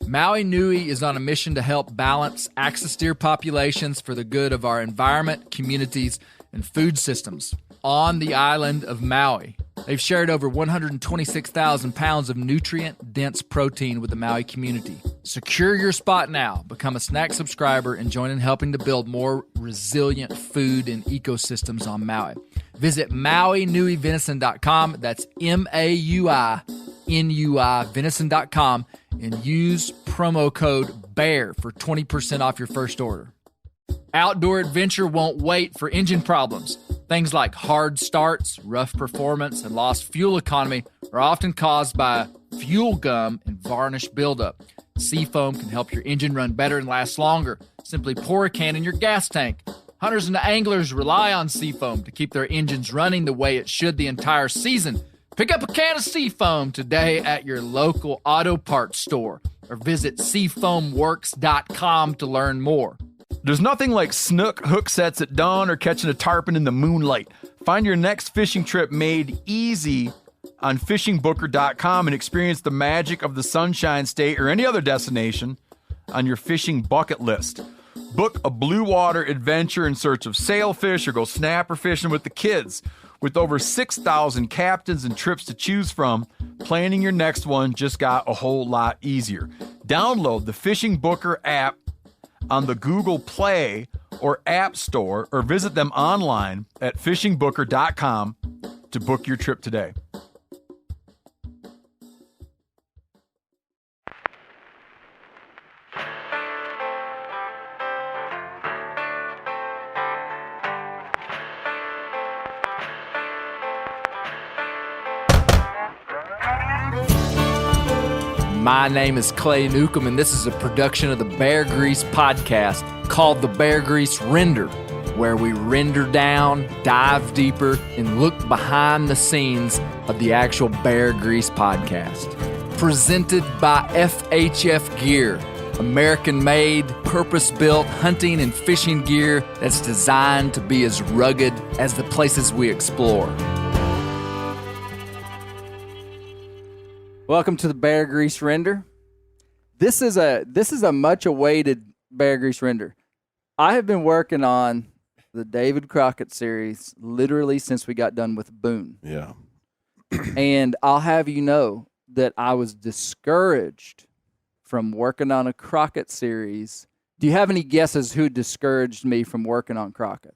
Maui Nui is on a mission to help balance axis deer populations for the good of our environment, communities, and food systems on the island of Maui. They've shared over 126,000 pounds of nutrient-dense protein with the Maui community. Secure your spot now. Become a snack subscriber and join in helping to build more resilient food and ecosystems on Maui. Visit MauiNuiVenison.com. That's MAUI venison.com and use promo code BEAR for 20% off your first order. Outdoor adventure won't wait for engine problems. Things like hard starts, rough performance, and lost fuel economy are often caused by fuel gum and varnish buildup. Seafoam can help your engine run better and last longer. Simply pour a can in your gas tank. Hunters and anglers rely on Seafoam to keep their engines running the way it should the entire season. Pick up a can of Seafoam today at your local auto parts store or visit seafoamworks.com to learn more. There's nothing like snook hook sets at dawn or catching a tarpon in the moonlight. Find your next fishing trip made easy on fishingbooker.com and experience the magic of the Sunshine State or any other destination on your fishing bucket list. Book a blue water adventure in search of sailfish or go snapper fishing with the kids. With over 6,000 captains and trips to choose from, planning your next one just got a whole lot easier. Download the Fishing Booker app on the Google Play or App Store or visit them online at fishingbooker.com to book your trip today. My name is Clay Newcomb, and this is a production of the Bear Grease podcast called the Bear Grease Render, where we render down, dive deeper, and look behind the scenes of the actual Bear Grease podcast. Presented by FHF Gear, American-made, purpose-built hunting and fishing gear that's designed to be as rugged as the places we explore. Welcome to the Bear Grease Render. This is a much awaited Bear Grease Render. I have been working on the David Crockett series literally since we got done with Boone. Yeah. And I'll have you know that I was discouraged from working on a Crockett series. Do you have any guesses who discouraged me from working on Crockett?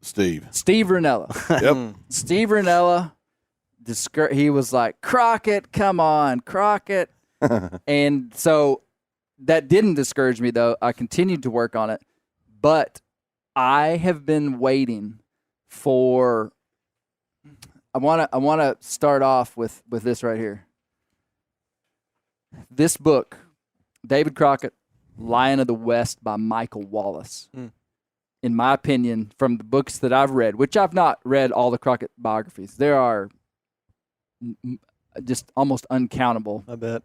Steve. Steve Ranella. Yep. Steve Ranella. He was like, Crockett, come on, Crockett. And so that didn't discourage me, though. I continued to work on it. But I have been waiting for – I want to start off with this right here. This book, David Crockett, Lion of the West by Michael Wallace. In my opinion, from the books that I've read, which I've not read all the Crockett biographies, there are – just almost uncountable, I bet,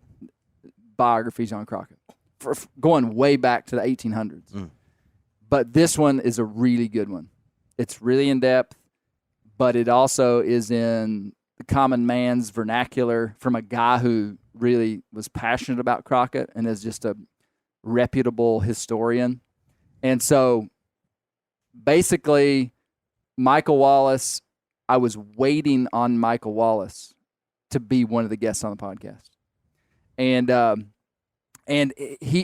biographies on Crockett, going way back to the 1800s. But this one is a really good one. It's really in depth, but it also is in the common man's vernacular from a guy who really was passionate about Crockett and is just a reputable historian. And so basically, Michael Wallace, I was waiting on Michael Wallace to be one of the guests on the podcast. And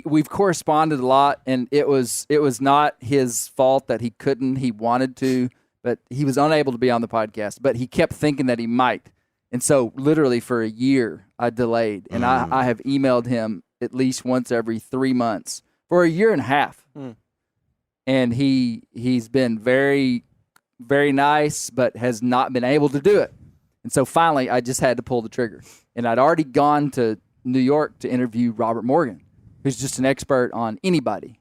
we've corresponded a lot, and it was not his fault that he couldn't. He wanted to, but he was unable to be on the podcast. But he kept thinking that he might. And so literally for a year, I delayed. And I have emailed him at least once every 3 months for a year and a half. And he's been very, very nice, but has not been able to do it. And so finally, I just had to pull the trigger. And I'd already gone to New York to interview Robert Morgan, who's just an expert on anybody.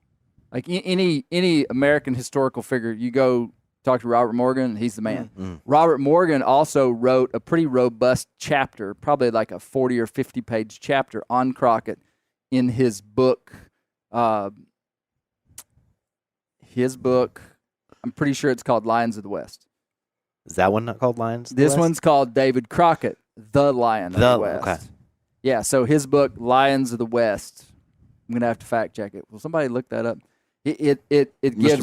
Like any American historical figure, you go talk to Robert Morgan, he's the man. Robert Morgan also wrote a pretty robust chapter, probably like a 40 or 50-page chapter on Crockett in his book. I'm pretty sure it's called Lions of the West. Is that one not called Lions? This one's called David Crockett, the Lion of the West. Okay. Yeah, so his book, Lions of the West. I'm gonna have to fact check it. Will somebody look that up? It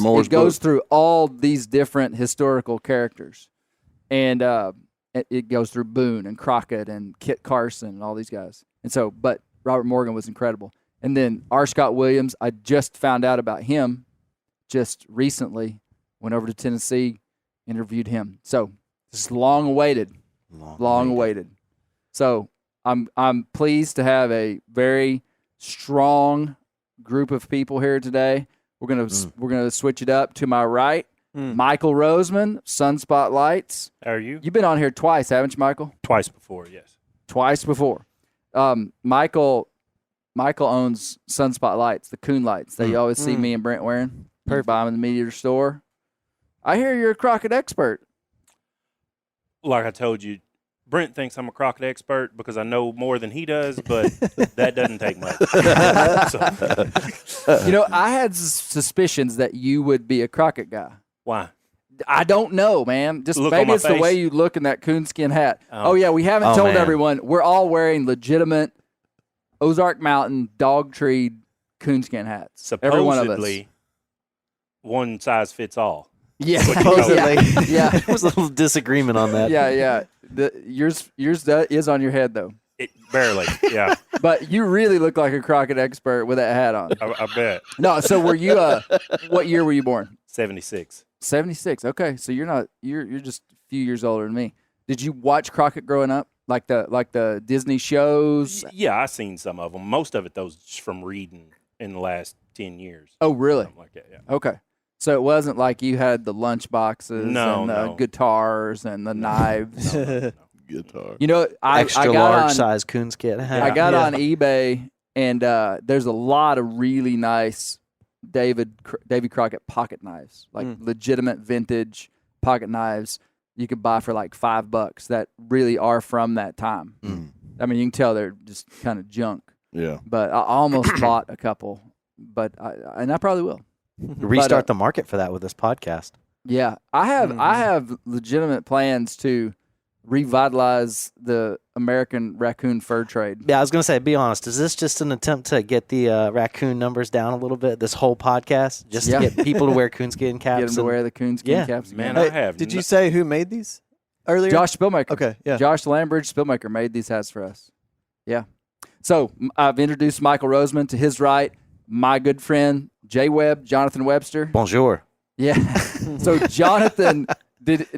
Moore's goes book. through all these different historical characters, and it goes through Boone and Crockett and Kit Carson and all these guys. And so, but Robert Morgan was incredible. And then R. Scott Williams, I just found out about him just recently. Went over to Tennessee, interviewed him. So this is long awaited. So I'm pleased to have a very strong group of people here today. We're gonna switch it up. To my right, Michael Roseman, Sunspot Lights. How are you? You've been on here twice, haven't you, Michael? Twice before, yes. Twice before. Michael owns Sunspot Lights, the coon lights that you always see me and Brent wearing. Perfect. Buy them in the media store. I hear you're a Crockett expert. Like I told you, Brent thinks I'm a Crockett expert because I know more than he does, but that doesn't take much. You know, I had suspicions that you would be a Crockett guy. Why? I don't know, man. Just Look on maybe my it's the face? way you look in that coonskin hat. Oh. Oh yeah, we haven't Oh, told man. everyone. We're all wearing legitimate Ozark Mountain dog tree coonskin hats. Every one of us. Supposedly, one size fits all. Yeah, Supposedly. yeah, There was a little disagreement on that. yeah. Yours is on your head though. It barely, yeah. But you really look like a Crockett expert with that hat on. I bet. No, so were you? What year were you born? 76. 76. Okay, so you're just a few years older than me. Did you watch Crockett growing up, like the Disney shows? Yeah, I seen some of them. Most of it, those from reading in the last 10 years. Oh, really? Something like that, yeah. Okay. So it wasn't like you had the lunch boxes No, and the no. guitars and the knives. No. Guitar. You know, I Extra got large on, size coonskin hat. I got on eBay, and there's a lot of really nice Davy Crockett pocket knives, like legitimate vintage pocket knives you could buy for like $5 that really are from that time. I mean, you can tell they're just kind of junk. Yeah. But I almost bought a couple, but I probably will. Restart the market for that with this podcast. Yeah, I have legitimate plans to revitalize the American raccoon fur trade. Yeah, I was going to say, be honest, is this just an attempt to get the raccoon numbers down a little bit, this whole podcast? Just to get people to wear coonskin caps? Get them to wear the coonskin caps. Man, again. I have. Did you say who made these earlier? Josh Spillmaker. Okay, yeah. Josh Lambridge Spillmaker made these hats for us. Yeah. So I've introduced Michael Roseman. To his right, my good friend, Jay Webb, Jonathan Webster. Bonjour. Yeah. So Jonathan, did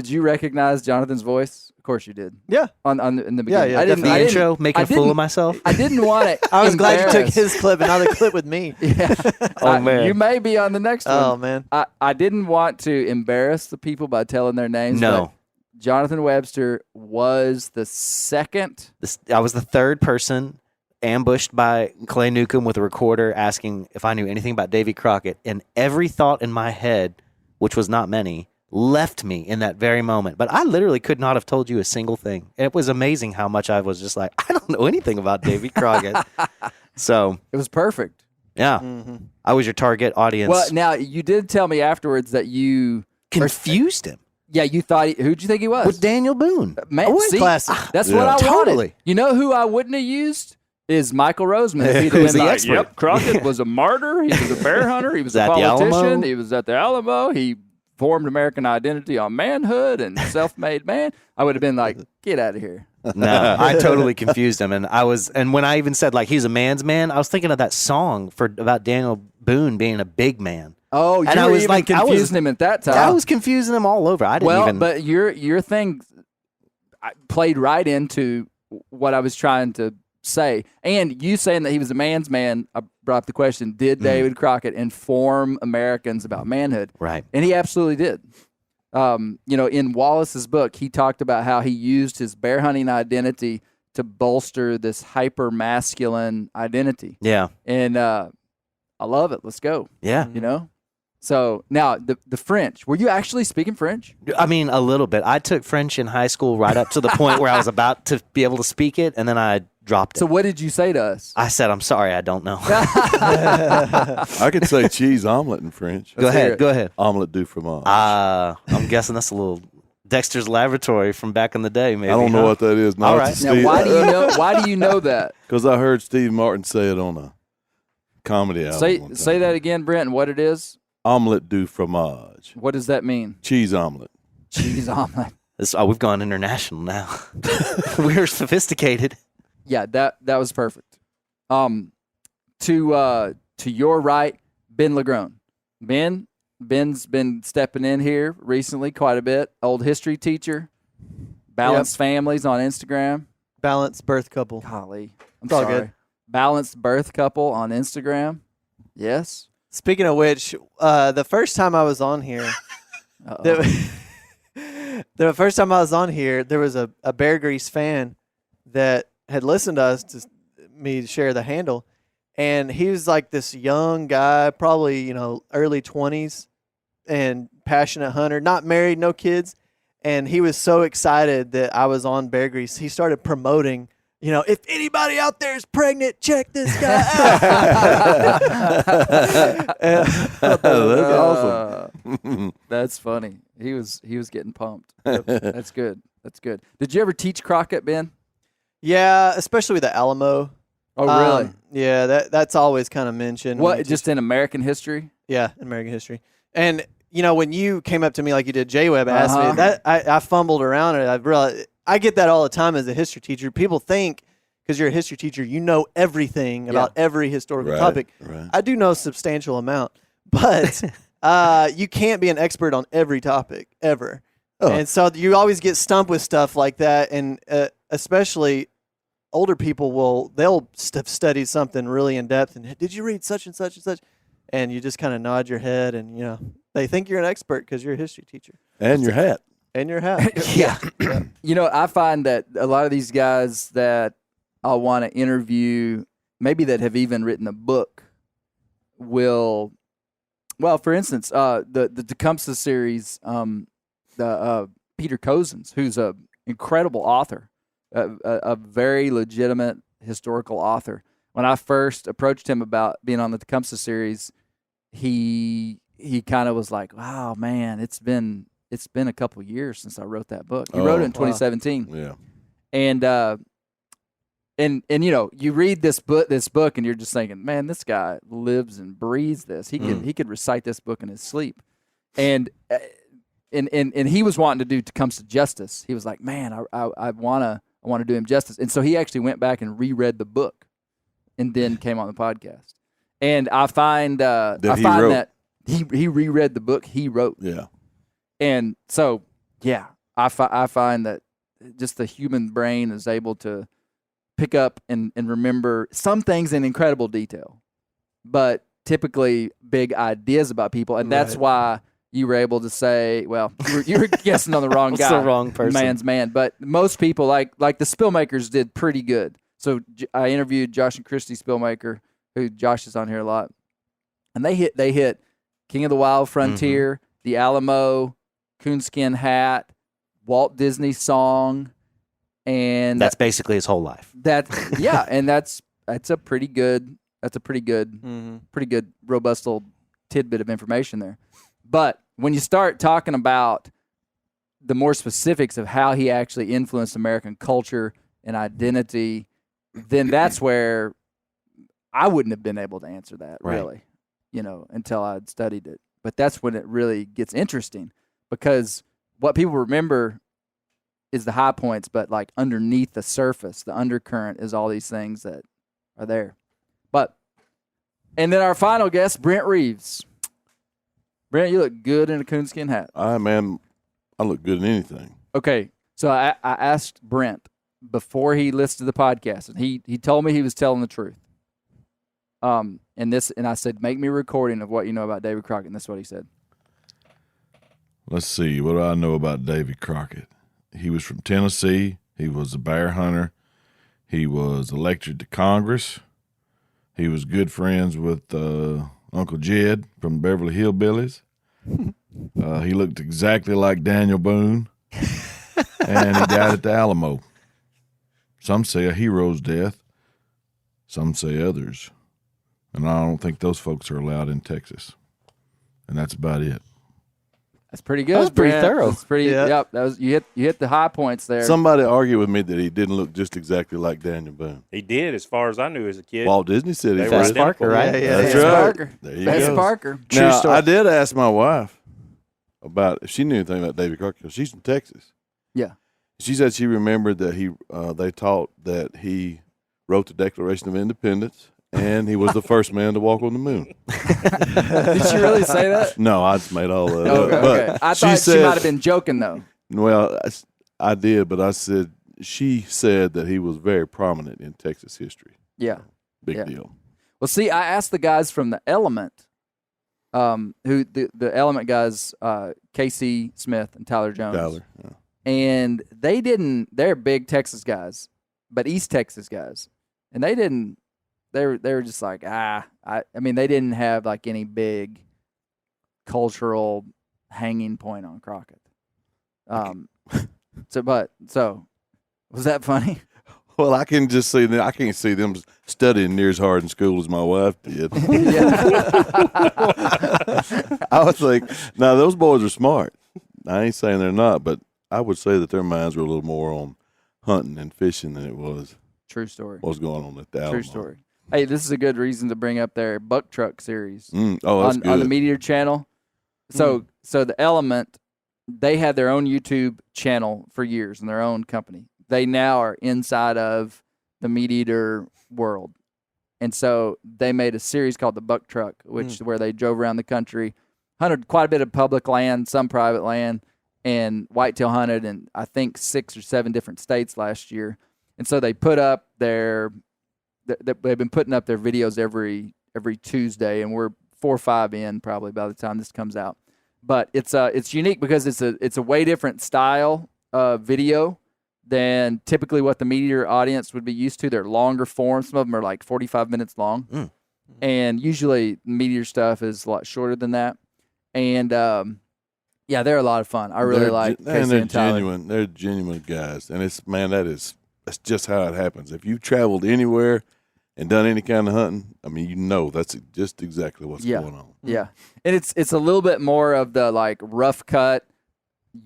you recognize Jonathan's voice? Of course you did. Yeah. In the beginning. yeah, I didn't, The I didn't- intro, making I a fool didn't- of myself. I didn't want it. I was glad you took his clip and not the clip with me. Yeah. Oh, man. You may be on the next one. Oh, man. I didn't want to embarrass the people by telling their names. No. but Jonathan Webster was the second. I was the third person ambushed by Clay Newcomb with a recorder asking if I knew anything about Davy Crockett, and every thought in my head, which was not many, left me in that very moment. But I literally could not have told you a single thing. It was amazing how much I was just like, I don't know anything about Davy Crockett. So, It was perfect. yeah, I was your target audience. Well, now you did tell me afterwards that you, Confused him you thought who'd you think he was? with Daniel Boone. Man, Owen see, Classic. That's Yeah. what I Totally. wanted. You know who I wouldn't have used is Michael Roseman. If he'd have Who's been the like, expert? yep, Crockett was a martyr. He was a bear hunter. He was a At the Alamo? politician. He was at the Alamo. He formed American identity on manhood and self-made man. I would have been like, get out of here. No, I totally confused him, and when I even said like he's a man's man, I was thinking of that song about Daniel Boone being a big man. Oh, you And I were was even like- I was- confusing him at that time. I was confusing him all over. I didn't well, even. but your thing played right into what I was trying to say. And you saying that he was a man's man, I brought up the question, did David Crockett inform Americans about manhood? Right. And he absolutely did. In Wallace's book, he talked about how he used his bear hunting identity to bolster this hyper masculine identity. Yeah. And I love it. Let's go. Yeah. So now the French. Were you actually speaking French? I mean, a little bit. I took French in high school right up to the point where I was about to be able to speak it, and then I dropped it. So what did you say to us? I said, I'm sorry, I don't know. I could say cheese omelet in French. Go hear ahead. it. Go ahead. Omelet du fromage. I'm guessing that's a little Dexter's Laboratory from back in the day, maybe. I don't know what that is. All right. Now, why do you know that? Because I heard Steve Martin say it on a comedy album. one Say time. that again, Brent, and what it is. Omelette du fromage. What does that mean? Cheese omelet. Cheese omelet. We've gone international now. We're sophisticated. Yeah, that was perfect. To your right, Ben Lagrone. Ben's been stepping in here recently quite a bit. Old history teacher. Balanced Families on Instagram. Balanced birth couple. Golly, I'm It's all sorry. good. Balanced birth couple on Instagram. Yes. Speaking of which, the first time I was on here, the first time I was on here, there was a Bear Grease fan that had listened to us to me share the handle, and he was like this young guy, probably early 20s, and passionate hunter, not married, no kids, and he was so excited that I was on Bear Grease. He started promoting. If anybody out there is pregnant, check this guy out. That's awesome. That's funny. He was getting pumped. That's good. That's good. Did you ever teach Crockett, Ben? Yeah, especially with the Alamo. Oh, really? Yeah, that's always kind of mentioned. when What? you Just in American history? Yeah, American history. And when you came up to me like you did, J-Web asked me Uh-huh. that, I fumbled around it. I realized I get that all the time as a history teacher. People think because you're a history teacher, you know everything about every historical Right, topic. right. I do know a substantial amount, but you can't be an expert on every topic ever. Oh. And so you always get stumped with stuff like that, and especially older people they'll study something really in depth. And did you read such and such and such? And you just kind of nod your head, and they think you're an expert because you're a history teacher. And your hat. And your hat. Yeah. I find that a lot of these guys that I want to interview, maybe that have even written a book, for instance, the Tecumseh series, Peter Cozens, who's a incredible author, a very legitimate historical author. When I first approached him about being on the Tecumseh series, he kind of was like, "Wow, man, it's been a couple years since I wrote that book." He wrote it in 2017, Yeah. and you read this book, and you're just thinking, "Man, this guy lives and breathes this. He could recite this book in his sleep." And he was wanting to do Tecumseh justice. He was like, "Man, I want to do him justice." And so he actually went back and reread the book, and then came on the podcast. And I find that he reread the book he wrote. Yeah. And so, yeah, I find that just the human brain is able to pick up and remember some things in incredible detail, but typically big ideas about people. And that's why you were able to say, well, you were guessing on the wrong guy. It's the wrong person. Man's man. But most people, like the Spillmakers, did pretty good. So I interviewed Josh and Christy Spillmaker, who Josh is on here a lot. And they hit King of the Wild Frontier, The Alamo, Coonskin Hat, Walt Disney Song, and That's basically his whole life. and that's a pretty good pretty good robust little tidbit of information there. But when you start talking about the more specifics of how he actually influenced American culture and identity, then that's where I wouldn't have been able to answer that really, until I'd studied it. But that's when it really gets interesting, because what people remember is the high points, but like underneath the surface, the undercurrent is all these things that are there. And then our final guest, Brent Reeves. Brent, you look good in a coonskin hat. I look good in anything. Okay, so I asked Brent before he listened to the podcast, and he told me he was telling the truth. And I said, make me a recording of what you know about David Crockett, and that's what he said. Let's see. What do I know about Davy Crockett? He was from Tennessee. He was a bear hunter. He was elected to Congress. He was good friends with Uncle Jed from Beverly Hillbillies. He looked exactly like Daniel Boone. And he died at the Alamo. Some say a hero's death. Some say others. And I don't think those folks are allowed in Texas. And that's about it. That's pretty good. was pretty Brent. thorough. That's pretty. Yeah. Yep. That was you hit the high points there. Somebody argued with me that he didn't look just exactly like Daniel Boone. He did, as far as I knew as a kid. Walt Disney said he They were did. Fess identical. Parker, right? Yeah, That's Fess right. Parker. There you Fess go. Parker. True Now, story. I did ask my wife about if she knew anything about Davy Crockett, 'cause she's from Texas. Yeah. She said she remembered that they taught that he wrote the Declaration of Independence and he was the first man to walk on the moon. Did she really say that? No, I just made all that up. Okay. But Okay. I she thought she said- might have been joking though. Well, I did, but I said she said that he was very prominent in Texas history. Yeah. Big Yeah. deal. Well, see, I asked the guys from the Element, who the Element guys, Casey Smith and Tyler Jones, Tyler. Yeah. and they didn't. They're big Texas guys, but East Texas guys, and they didn't. They were just like I mean, they didn't have like any big cultural hanging point on Crockett. So was that funny? Well, I can just see them. I can't see them studying near as hard in school as my wife did. I would think, now those boys are smart. I ain't saying they're not, but I would say that their minds were a little more on hunting and fishing than it was True story. what was going on at the Alamo. True story. Hey, this is a good reason to bring up their Buck Truck series Oh, that's good. on the Meteor channel. So the Element, they had their own YouTube channel for years and their own company. They now are inside of the Meat Eater world. And so they made a series called the Buck Truck, which where they drove around the country, hunted quite a bit of public land, some private land, and whitetail hunted in, I think, 6 or 7 different states last year. And so they put up they've been putting up their videos every Tuesday, and we're 4 or 5 in probably by the time this comes out. But it's unique because it's a way different style of video than typically what the Meat Eater audience would be used to. They're longer form. Some of them are like 45 minutes long. And usually Meat Eater stuff is a lot shorter than that. And, yeah, they're a lot of fun. I really like Casey and they're and Tyler. genuine. They're genuine guys, and that's just how it happens. If you've traveled anywhere and done any kind of hunting, I mean, that's just exactly what's Yeah. going on. Yeah. And it's a little bit more of the like rough cut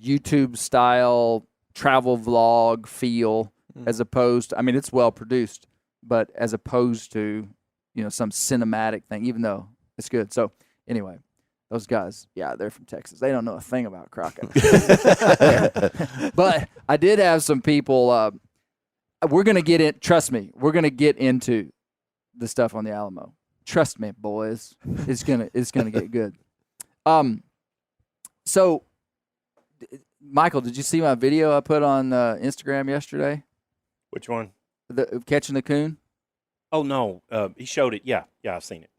YouTube style travel vlog feel as opposed to, I mean, it's well produced, but as opposed to, some cinematic thing, even though it's good. So anyway, those guys, yeah, they're from Texas. They don't know a thing about Crockett. But I did have some people, we're going to get in, trust me, we're going to get into the stuff on the Alamo. Trust me, boys. It's gonna get good. So Michael, did you see my video I put on Instagram yesterday? Which one? The catching the coon? Oh, no. He showed it. Yeah, I've seen it.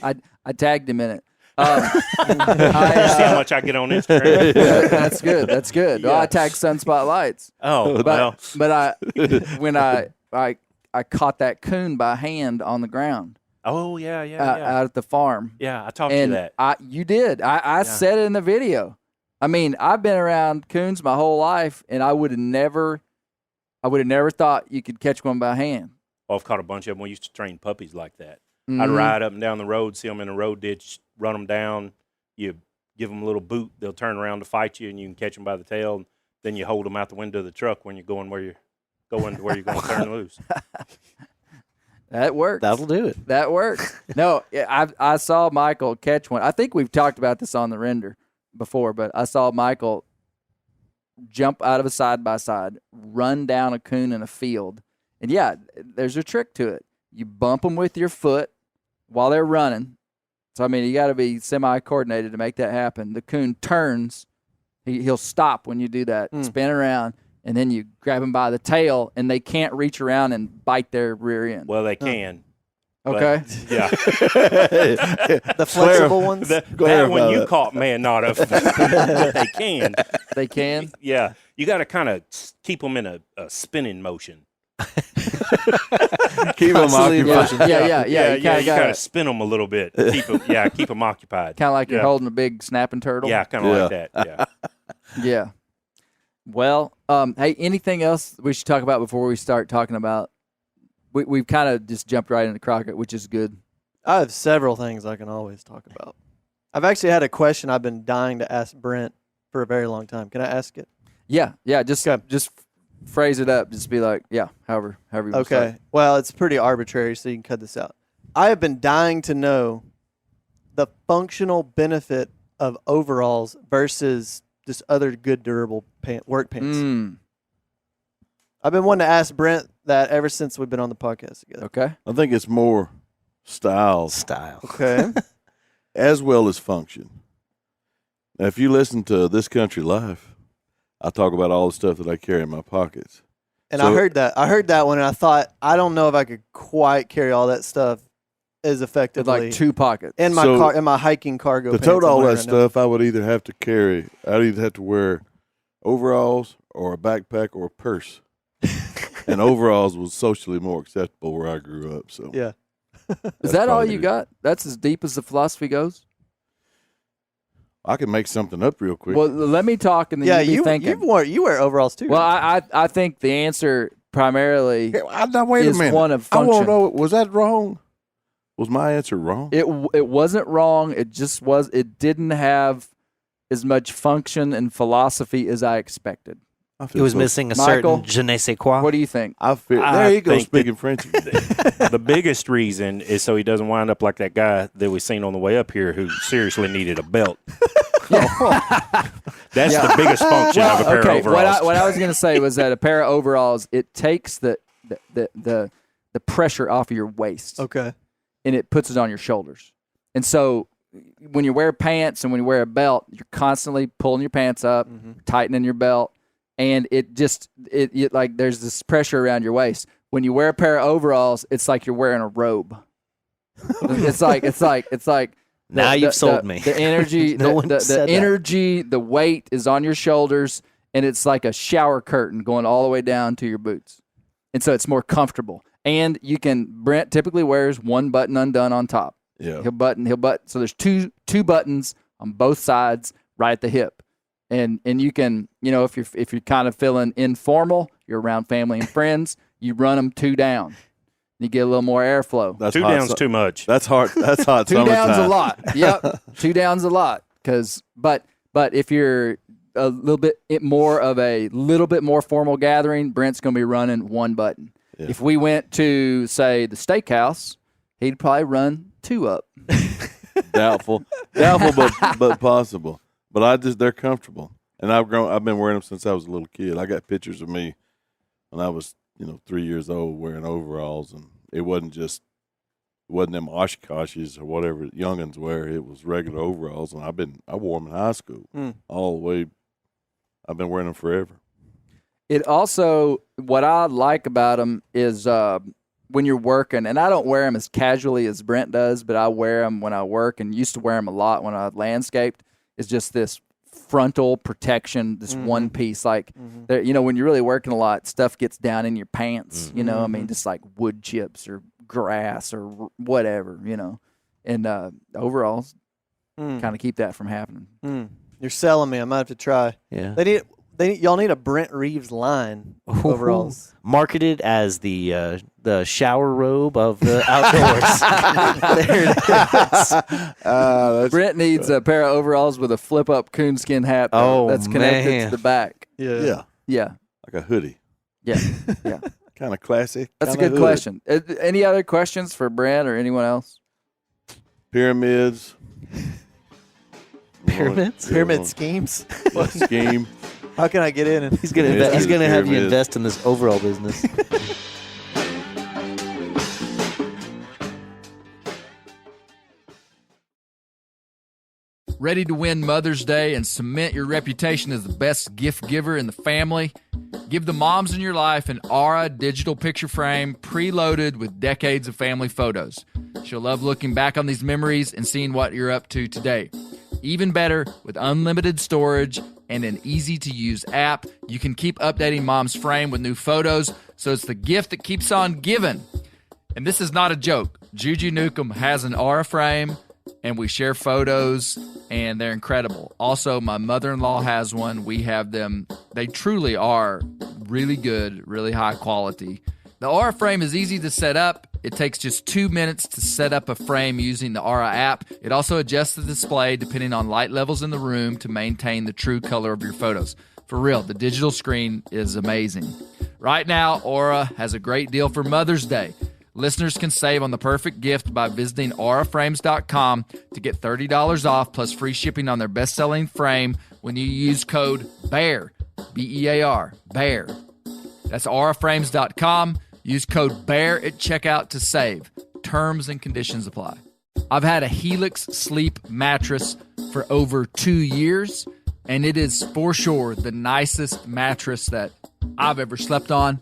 I tagged him in it. You see how much I get on Instagram? That's good. That's good. Well, I tagged Sunspot Lights. Oh, well. But when I caught that coon by hand on the ground Oh, yeah. out at the farm. Yeah, I taught you And that. you did. I said it in the video. I mean, I've been around coons my whole life, and I would have never thought you could catch one by hand. Well, I've caught a bunch of them. We used to train puppies like that. I'd Mhm. ride up and down the road, see them in a road ditch, run them down. You give them a little boot. They'll turn around to fight you, and you can catch them by the tail. And then you hold them out the window of the truck when you're going where you're going to turn loose. That works. That'll do it. That works. No, I saw Michael catch one. I think we've talked about this on the render before, but I saw Michael jump out of a side-by-side, run down a coon in a field. And, yeah, there's a trick to it. You bump them with your foot while they're running. So, I mean, you got to be semi-coordinated to make that happen. The coon turns. He'll stop when you do that, spin around, and then you grab him by the tail, and they can't reach around and bite their rear end. Well, they can. but- Okay. Yeah. The flexible ones. That one Clarify you that. caught, man, not a. But they can. They can. Yeah. You got to kind of keep them in a spinning motion. Keep them Constantly in occupied. Yeah. You kind got of spin them a little bit. Keep them occupied. Kind of like you're Yeah. holding a big snapping turtle. Yeah, kind of like that. Yeah. Yeah. Well, hey, anything else we should talk about before we start talking about? We've kind of just jumped right into Crockett, which is good. I have several things I can always talk about. I've actually had a question I've been dying to ask Brent for a very long time. Can I ask it? Yeah. Just phrase it up. Just be like, yeah, however you want to say Okay. it. Well, it's pretty arbitrary, so you can cut this out. I have been dying to know the functional benefit of overalls versus just other good durable work pants. Mm, I've been wanting to ask Brent that ever since we've been on the podcast together. okay. I think it's more style Okay. as well as function. Now, if you listen to This Country Life, I talk about all the stuff that I carry in my pockets. And So- I heard that one, and I thought, I don't know if I could quite carry all that stuff as With effectively like 2 pockets. in my So, car, in my hiking cargo To pants. tote I'm all wearing that right now. stuff, I would either have to carry, I'd either have to wear overalls or a backpack or a purse. And overalls was socially more acceptable where I grew up. So Yeah. Is that's that all probably you it. got? That's as deep as the philosophy goes? I can make something up real quick. Well, let me talk and then Yeah, you be thinking. you wear overalls too. Well, right? I think the answer primarily Now, wait is a minute. one of I want function. to know, was that wrong? Was my answer wrong? It wasn't wrong. It just was. It didn't have as much function and philosophy as I expected. I He feel was so- missing a Michael, certain je ne sais quoi. What do you think? I feel I there you go think speaking French. The biggest reason is so he doesn't wind up like that guy that we seen on the way up here who seriously needed a belt. That's the biggest function of a pair of overalls. What I was going to say was that a pair of overalls, it takes the pressure off of your waist okay. and it puts it on your shoulders. And so when you wear pants and when you wear a belt, you're constantly pulling your pants up, tightening your belt, and it like there's this pressure around your waist. When you wear a pair of overalls, it's like you're wearing a robe. it's like Now you've sold me. The energy, No one the said that. energy, the weight is on your shoulders, and it's like a shower curtain going all the way down to your boots, and so it's more comfortable. And Brent typically wears one button undone on top. Yeah. He'll button. So there's two buttons on both sides, right at the hip, and you can, if you're kind of feeling informal, you're around family and friends, you run them 2 down. You get a little more airflow. That's 2 hot down's too much. That's hard. That's hot. 2 down's a summertime. lot. Yep, 2 down's a lot. But if you're a little bit more formal gathering, Brent's going to be running 1 button. Yeah. If we went to, say, the steakhouse, he'd probably run 2 up. Doubtful, but possible. But they're comfortable, and I've been wearing them since I was a little kid. I got pictures of me when I was 3 years old wearing overalls, and it wasn't them Oshkoshes or whatever youngins wear. It was regular overalls, and I wore them in high school all the way. I've been wearing them forever. It also, what I like about them is when you're working, and I don't wear them as casually as Brent does, but I wear them when I work and used to wear them a lot when I landscaped, is just this frontal protection, this one piece. Like, when you're really working a lot, stuff gets down in your pants, I mean, just like wood chips or grass or whatever, and overalls kind of keep that from happening. You're selling me. I might have to try. Yeah. Y'all need a Brent Reeves line of overalls. Marketed as the shower robe of the outdoors. There it is. Brent needs a pair of overalls with a flip-up coonskin hat that's connected man. to the back. Yeah, Yeah, like a hoodie, yeah. kind of classic. That's a kinda good hood. question. Any other questions for Brent or anyone else? Pyramids. Pyramids? Pyramid schemes. Scheme. How can I get in? And He's gonna Yeah, he's gonna have you pyramid. invest in this overall business. Ready to win Mother's Day and cement your reputation as the best gift giver in the family? Give the moms in your life an Aura digital picture frame preloaded with decades of family photos. She'll love looking back on these memories and seeing what you're up to today. Even better, with unlimited storage and an easy-to-use app, you can keep updating mom's frame with new photos, so it's the gift that keeps on giving. And this is not a joke. Juju Nukem has an Aura frame, and we share photos, and they're incredible. Also, my mother-in-law has one. We have them. They truly are really good, really high quality. The Aura frame is easy to set up, It takes just 2 minutes to set up a frame using the Aura app. It also adjusts the display depending on light levels in the room to maintain the true color of your photos. For real, the digital screen is amazing. Right now, Aura has a great deal for Mother's Day. Listeners can save on the perfect gift by visiting auraframes.com to get $30 off plus free shipping on their best-selling frame when you use code BEAR, B-E-A-R, BEAR. That's auraframes.com. Use code BEAR at checkout to save. Terms and conditions apply. I've had a Helix Sleep mattress for over 2 years, and it is for sure the nicest mattress that I've ever slept on.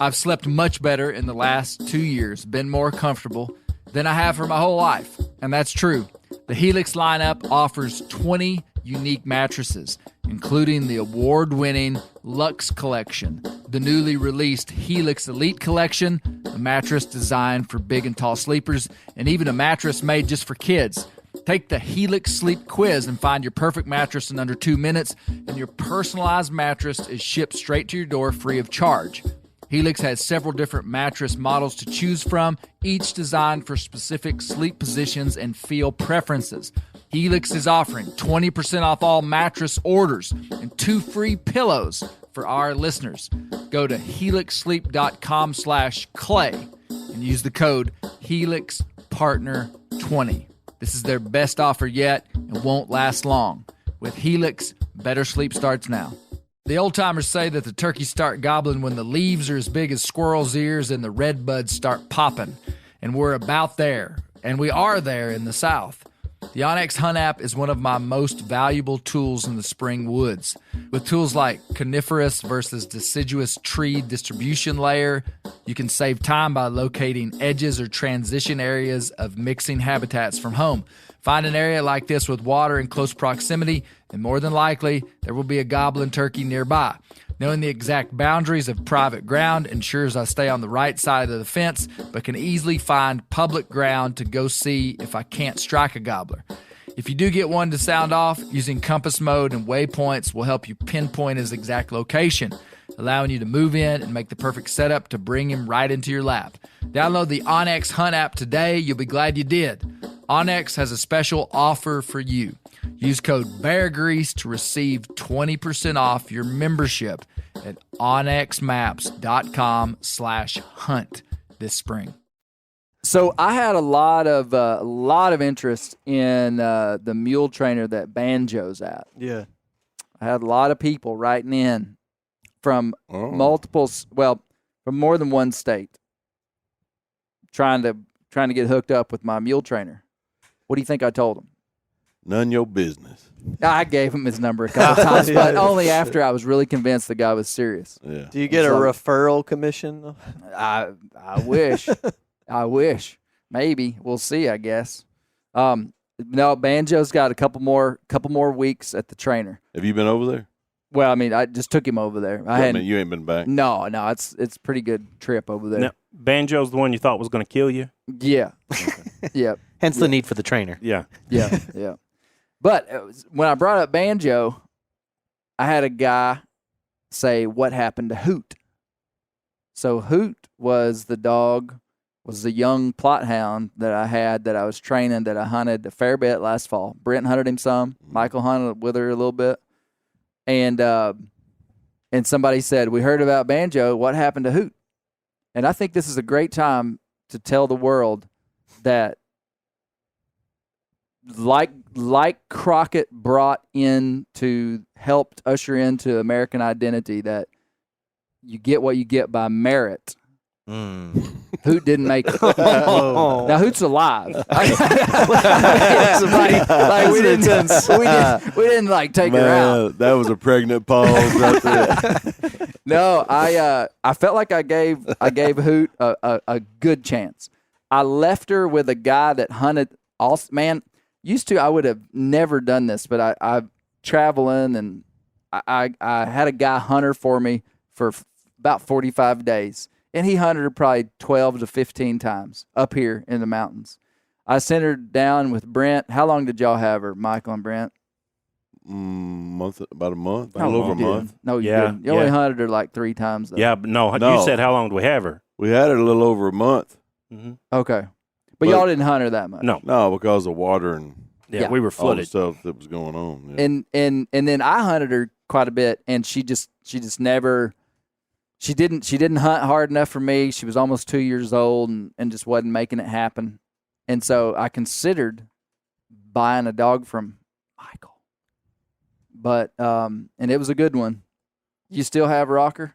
I've slept much better in the last 2 years, been more comfortable than I have for my whole life, and that's true. The Helix lineup offers 20 unique mattresses, including the award-winning Luxe Collection, the newly released Helix Elite Collection, a mattress designed for big and tall sleepers, and even a mattress made just for kids. Take the Helix Sleep Quiz and find your perfect mattress in under 2 minutes, and your personalized mattress is shipped straight to your door free of charge. Helix has several different mattress models to choose from, each designed for specific sleep positions and feel preferences. Helix is offering 20% off all mattress orders and 2 free pillows for our listeners. Go to helixsleep.com/clay and use the code HelixPartner20. This is their best offer yet and won't last long. With Helix, better sleep starts now. The old-timers say that the turkeys start gobbling when the leaves are as big as squirrels' ears and the red buds start popping. And we're about there. And we are there in the South. The onX Hunt app is one of my most valuable tools in the spring woods. With tools like coniferous versus deciduous tree distribution layer, you can save time by locating edges or transition areas of mixing habitats from home. Find an area like this with water in close proximity, and more than likely, there will be a gobbling turkey nearby. Knowing the exact boundaries of private ground ensures I stay on the right side of the fence, but can easily find public ground to go see if I can't strike a gobbler. If you do get one to sound off, using compass mode and waypoints will help you pinpoint his exact location, allowing you to move in and make the perfect setup to bring him right into your lap. Download the onX Hunt app today. You'll be glad you did. onX has a special offer for you. Use code BEARGREASE to receive 20% off your membership at onxmaps.com/hunt this spring. So I had a lot of interest in the mule trainer that Banjo's at. Yeah. I had a lot of people writing in from from more than one state, trying to get hooked up with my mule trainer. What do you think I told them? None your business. I gave him his number a couple times, but only after I was really convinced the guy was serious. Yeah. Do you get a So- referral commission? I wish. I wish. Maybe. We'll see, I guess. No, Banjo's got a couple more weeks at the trainer. Have you been over there? Well, I mean, I just took him over there. I mean, you ain't been back. No, it's a pretty good trip over there. Now, Banjo's the one you thought was going to kill you? Yeah. Yeah. Hence the need for the trainer. Yeah. Yeah. Yeah. But when I brought up Banjo, I had a guy say, "What happened to Hoot?" So Hoot was the young plot hound that I had that I was training, that I hunted a fair bit last fall. Brent hunted him some. Michael hunted with her a little bit. And somebody said, "We heard about Banjo. What happened to Hoot?" And I think this is a great time to tell the world that like Crockett helped usher into American identity, that you get what you get by merit. Hoot didn't make it. Now Hoot's alive. We didn't like take her out. That was a pregnant pause right there. No, I felt like I gave Hoot a good chance. I left her with a guy that hunted. Used to I would have never done this, but I traveling and I had a guy hunt her for me for about 45 days. And he hunted her probably 12 to 15 times up here in the mountains. I sent her down with Brent. How long did y'all have her, Michael and Brent? About a month. No, A little over a you month. didn't. No, you Yeah, didn't. You only yeah. hunted her like 3 times, though. Yeah, but no, No. you said how long do we have her? We had it a little over a month. hmm Okay, but But- y'all didn't hunt her that much. No. No, because of water and Yeah, Yeah. we were all the flooded. stuff that was going on. Yeah. And then I hunted her quite a bit, and she just never. She didn't hunt hard enough for me. She was almost 2 years old and just wasn't making it happen. And so I considered buying a dog from Michael. But and it was a good one. You still have Rocker?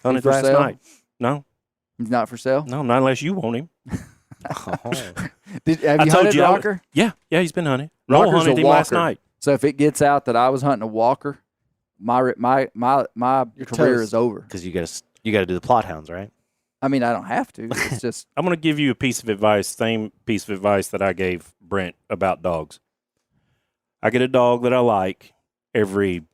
Hunted for last sale? night. No, He's not for sale. no, not unless you want him. Oh. Have I you told hunted you I was- Rocker? Yeah, he's been hunted. Noel Rocker's a hunted him last walker. night. So if it gets out that I was hunting a Walker, my You're career toast. is over. Because you got to do the plot hounds, right? I mean, I don't have to. It's just I'm going to give you a piece of advice, same piece of advice that I gave Brent about dogs. I get a dog that I like every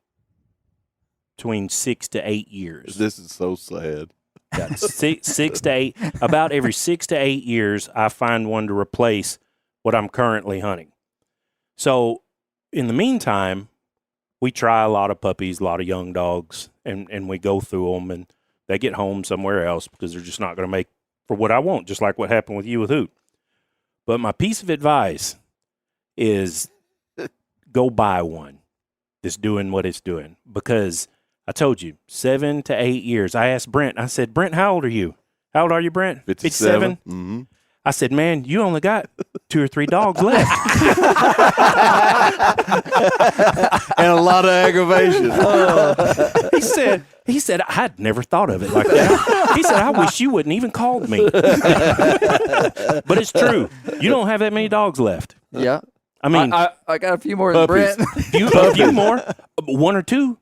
between 6 to 8 years. This is so sad. Yeah, six to eight. About every 6 to 8 years, I find one to replace what I'm currently hunting. So, in the meantime, we try a lot of puppies, a lot of young dogs, and we go through them, and they get home somewhere else because they're just not going to make for what I want, just like what happened with you with Hoot. But my piece of advice is go buy one that's doing what it's doing, because I told you 7 to 8 years. I asked Brent, I said, Brent, how old are you? How old are you, Brent? 57. Mm-hmm. I said, man, you only got 2 or 3 dogs left. And a lot of aggravation. He said, I had never thought of it like that. He said, I wish you wouldn't even called me. But it's true. You don't have that many dogs left. yeah. I mean, I got a few more than Puppies. Brent. a few more, 1 or 2.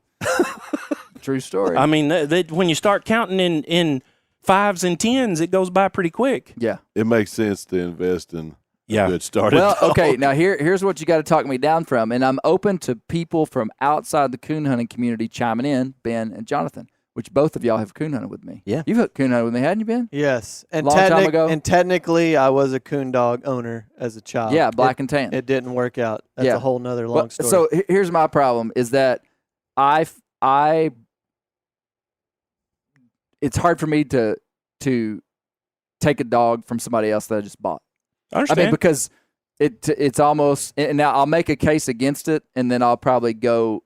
True story. I mean, when you start counting in 5s and 10s, it goes by pretty quick. yeah. It makes sense to invest in Yeah. a good started Well, dog. okay. Now here's what you got to talk me down from, and I'm open to people from outside the coon hunting community chiming in, Ben and Jonathan, which both of y'all have coon hunted with me. Yeah. You've coon hunted with me, hadn't you, Ben? Yes, and Long time ago? and technically, I was a coon dog owner as a child. Yeah, black and tan. It didn't work out. That's Yeah. a whole nother long Well, story. so here's my problem: is that it's hard for me to take a dog from somebody else that I just bought. I understand. I mean, because it's almost, and now I'll make a case against it, and then I'll probably go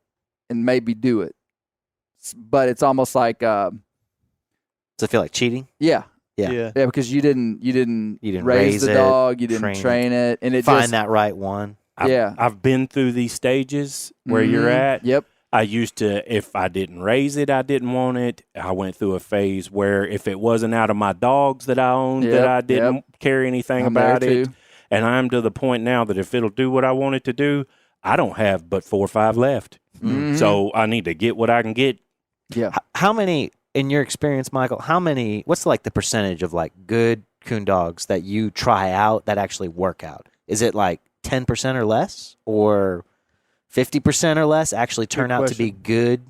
and maybe do it. But it's almost like, Does it feel like cheating? yeah, Yeah. because you didn't You didn't raise raise the it, dog, you didn't train train it, and it Find just, that right one. yeah. I've been through these stages where you're Mhm. at. Yep. I used to, if I didn't raise it, I didn't want it. I went through a phase where if it wasn't out of my dogs that I owned, Yep, that I didn't care anything I'm there about it. too. And I'm to the point now that if it'll do what I want it to do, I don't have but 4 or 5 left. Mhm. So I need to get what I can get. Yeah. How many, in your experience, Michael, what's like the percentage of like good coon dogs that you try out that actually work out? Is it like 10% or less, or 50% or less actually turn out to be good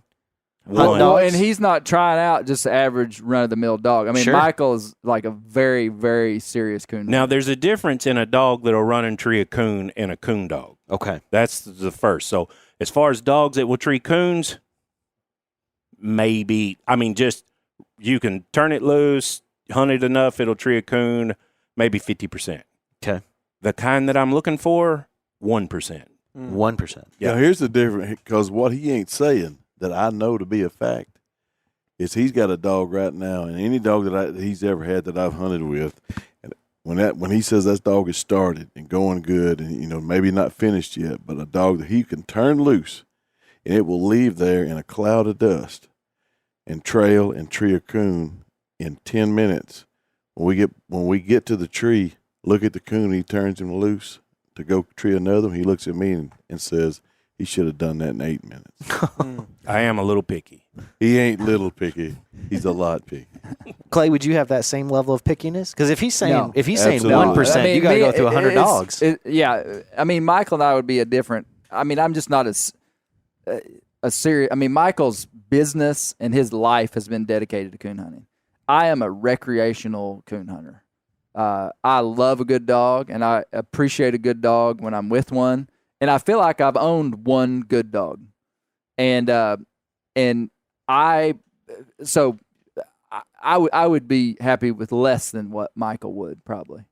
hunt One. Well, dogs? and he's not trying out just the average run of the mill dog. I mean, Sure. Michael is like a very, very serious coon. Now, there's a difference in a dog that'll run and tree a coon and a coon dog. Okay. That's the first. So as far as dogs that will tree coons, maybe, I mean, just you can turn it loose, hunt it enough, it'll tree a coon, maybe 50%. Okay. The kind that I'm looking for, 1%. 1%. Now, here's the difference, because what he ain't saying that I know to be a fact is he's got a dog right now, and any dog that he's ever had that I've hunted with, and when he says that dog is started and going good, and maybe not finished yet, but a dog that he can turn loose, and it will leave there in a cloud of dust and trail and tree a coon in 10 minutes. When we get to the tree, look at the coon, he turns him loose to go tree another one. He looks at me and says he should have done that in 8 minutes. I am a little picky. He ain't little picky. He's a lot picky. Clay, would you have that same level of pickiness? Because if he's saying No. Absolutely. 1%, you got to go through 100 dogs. Yeah, I mean, Michael and I would be a different. I mean, I'm just not a serious. I mean, Michael's business and his life has been dedicated to coon hunting. I am a recreational coon hunter. I love a good dog, and I appreciate a good dog when I'm with one. And I feel like I've owned one good dog, and I I would be happy with less than what Michael would probably.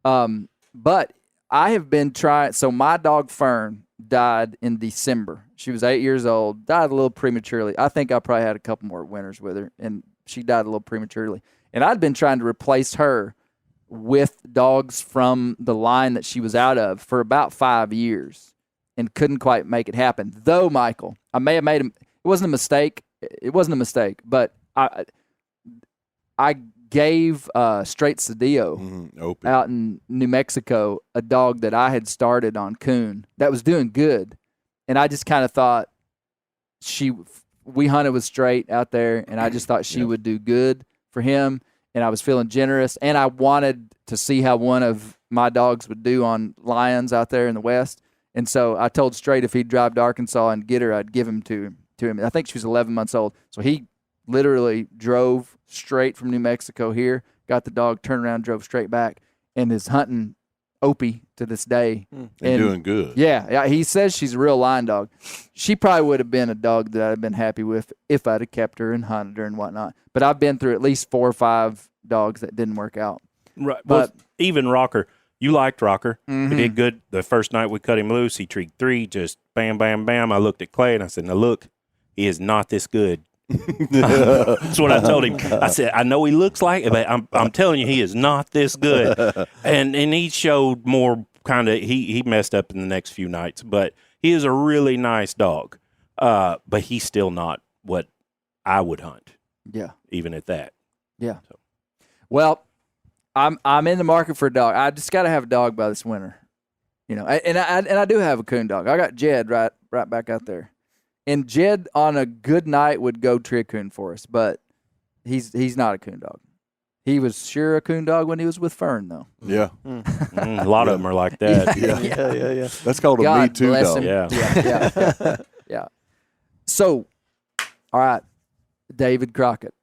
But I have been trying. So my dog Fern died in December. She was 8 years old. Died a little prematurely. I think I probably had a couple more winters with her, and she died a little prematurely. And I'd been trying to replace her with dogs from the line that she was out of for about 5 years, and couldn't quite make it happen. Though, Michael, I may have made him. It wasn't a mistake. It wasn't a mistake, but I gave Straight Cedillo Opie. out in New Mexico a dog that I had started on coon that was doing good, and I just kind of thought we hunted with Straight out there, and I just thought she would do good for him, and I was feeling generous, and I wanted to see how one of my dogs would do on lions out there in the West, and so I told Straight if he'd drive to Arkansas and get her, I'd give him to him. I think she was 11 months old, so he literally drove straight from New Mexico here, got the dog, turned around, drove straight back, and is hunting Opie to this day. And doing good. Yeah, he says she's a real line dog. She probably would have been a dog that I'd have been happy with if I'd have kept her and hunted her and whatnot. But I've been through at least 4 or 5 dogs that didn't work out. Right. But- But even Rocker, you liked Rocker. Mhm. He did good. The first night we cut him loose, he treated 3, just bam, bam, bam. I looked at Clay and I said, now look, he is not this good. That's what I told him. I said, I know he looks like it, but I'm telling you, he is not this good. And he showed more kind of, he messed up in the next few nights, but he is a really nice dog. But he's still not what I would hunt, Yeah. even at that. Yeah. Well, I'm in the market for a dog. I just got to have a dog by this winter, and I do have a coon dog. I got Jed right back out there, and Jed on a good night would go tree a coon for us, but he's not a coon dog. He was sure a coon dog when he was with Fern, though. Yeah. A lot of them are like that. Yeah. That's called a God Me Too bless dog. him. Yeah. Yeah. So, all right, David Crockett,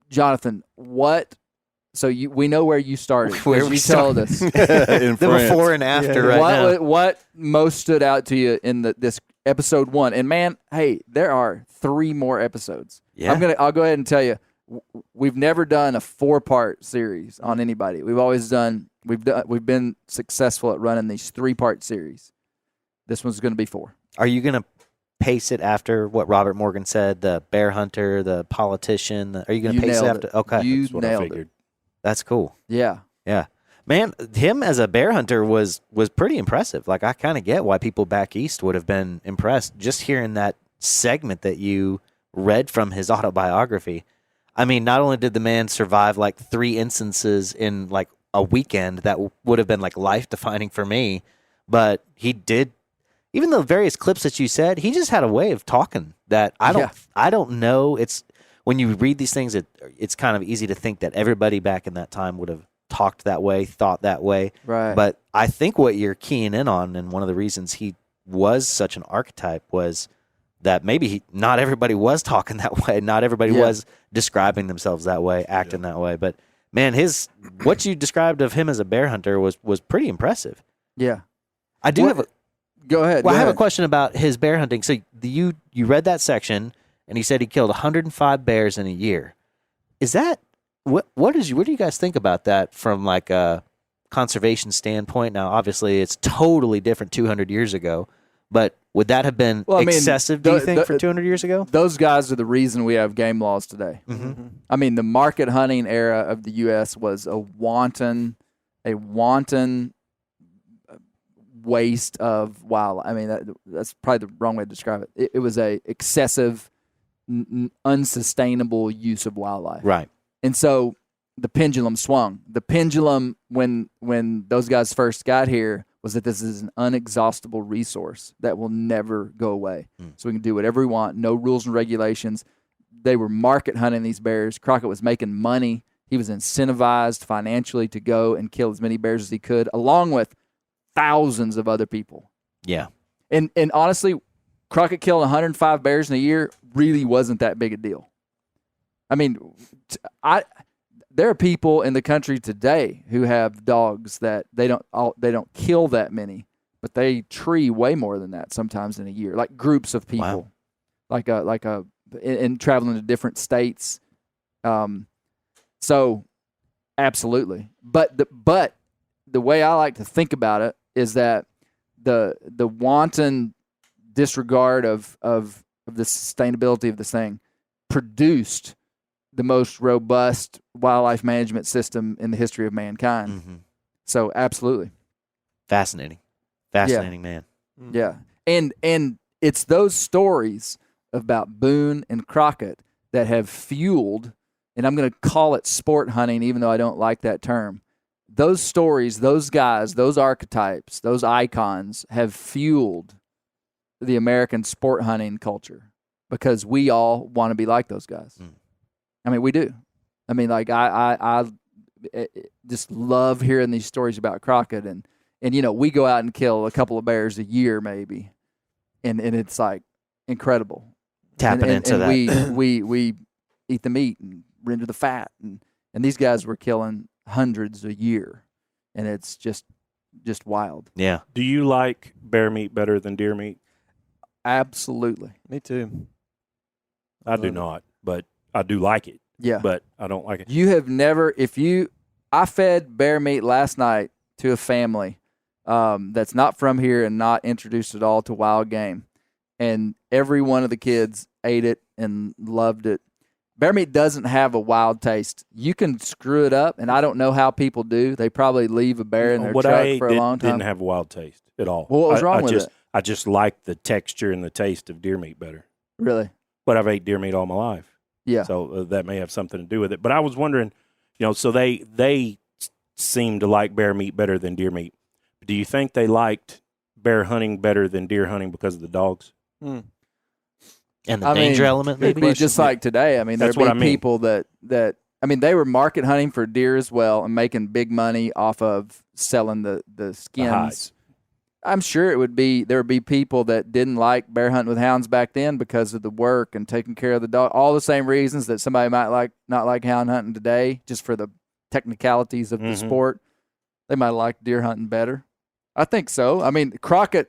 Jonathan, what? So we know where you started. Where 'cause we you told us. In The France. before and after right now. What most stood out to you in this episode 1? And man, hey, there are 3 more episodes. Yeah. I'll go ahead and tell you, we've never done a 4-part series on anybody. We've been successful at running these 3-part series. This one's going to be 4. Are you going to pace it after what Robert Morgan said, the bear hunter, the politician? Are you going to pace it nailed after? it. Okay. You That's what I nailed figured. it. That's cool. Yeah. Yeah. Man, him as a bear hunter was pretty impressive. Like, I kind of get why people back east would have been impressed just hearing that segment that you read from his autobiography. I mean, not only did the man survive like 3 instances in like a weekend that would have been like life defining for me, but he did, even the various clips that you said, he just had a way of talking that I don't know. It's when you read these things, it's kind of easy to think that everybody back in that time would have talked that way, thought that way. Right. But I think what you're keying in on, and one of the reasons he was such an archetype, was that maybe not everybody was talking that way. Not everybody was describing themselves that way, acting that way. But man, what you described of him as a bear hunter was pretty impressive. Yeah. I do have a Go ahead. well, go I have a ahead. question about his bear hunting. So you read that section, and he said he killed 105 bears in a year. Is that what do you guys think about that from like a conservation standpoint? Now, obviously, it's totally different 200 years ago, but would that have been Well, I mean, excessive? Do you think for 200 years ago? Those guys are the reason we have game laws today. Mm-hmm. I mean, the market hunting era of the U.S. was a wanton waste of wildlife. I mean, that's probably the wrong way to describe it. It was a excessive, unsustainable use of wildlife. Right. And so the pendulum swung. The pendulum, when those guys first got here, was that this is an unexhaustible resource that will never go away. So we can do whatever we want, no rules and regulations. They were market hunting these bears. Crockett was making money. He was incentivized financially to go and kill as many bears as he could, along with thousands of other people. Yeah. And honestly, Crockett killing 105 bears in a year really wasn't that big a deal. I mean, there are people in the country today who have dogs that they don't kill that many, but they tree way more than that sometimes in a year, like groups of people, Wow. and traveling to different states. So, absolutely. But the way I like to think about it is that the wanton disregard of the sustainability of this thing produced the most robust wildlife management system in the history of mankind. Mm-hmm. So, absolutely. Fascinating, man. Yeah. And it's those stories about Boone and Crockett that have fueled, and I'm going to call it sport hunting, even though I don't like that term. Those stories, those guys, those archetypes, those icons have fueled the American sport hunting culture because we all want to be like those guys. I mean, we do. I mean, like I just love hearing these stories about Crockett, and we go out and kill a couple of bears a year maybe, and it's like incredible. Tapping into that. We eat the meat and render the fat, and these guys were killing hundreds a year, and it's just wild. Yeah. Do you like bear meat better than deer meat? Absolutely. Me too. I do not, but I do like it. Yeah. But I don't like it. You have never, I fed bear meat last night to a family that's not from here and not introduced at all to wild game. And every one of the kids ate it and loved it. Bear meat doesn't have a wild taste. You can screw it up, and I don't know how people do. They probably leave a bear in their what truck I ate for a long time. didn't have a wild taste at all. Well, what was wrong with it? it? I just like the texture and the taste of deer meat better. Really? But I've ate deer meat all my life. Yeah. So that may have something to do with it. But I was wondering, so they seem to like bear meat better than deer meat. Do you think they liked bear hunting better than deer hunting because of the dogs? And the danger element, It'd maybe? be just like today. I mean, That's there'd what be I mean. people that they were market hunting for deer as well and making big money off of selling the skins. hides. I'm sure there would be people that didn't like bear hunting with hounds back then because of the work and taking care of the dog. All the same reasons that somebody might not like hound hunting today, just for the technicalities of the sport. They might like deer hunting better. I think so. I mean, Crockett,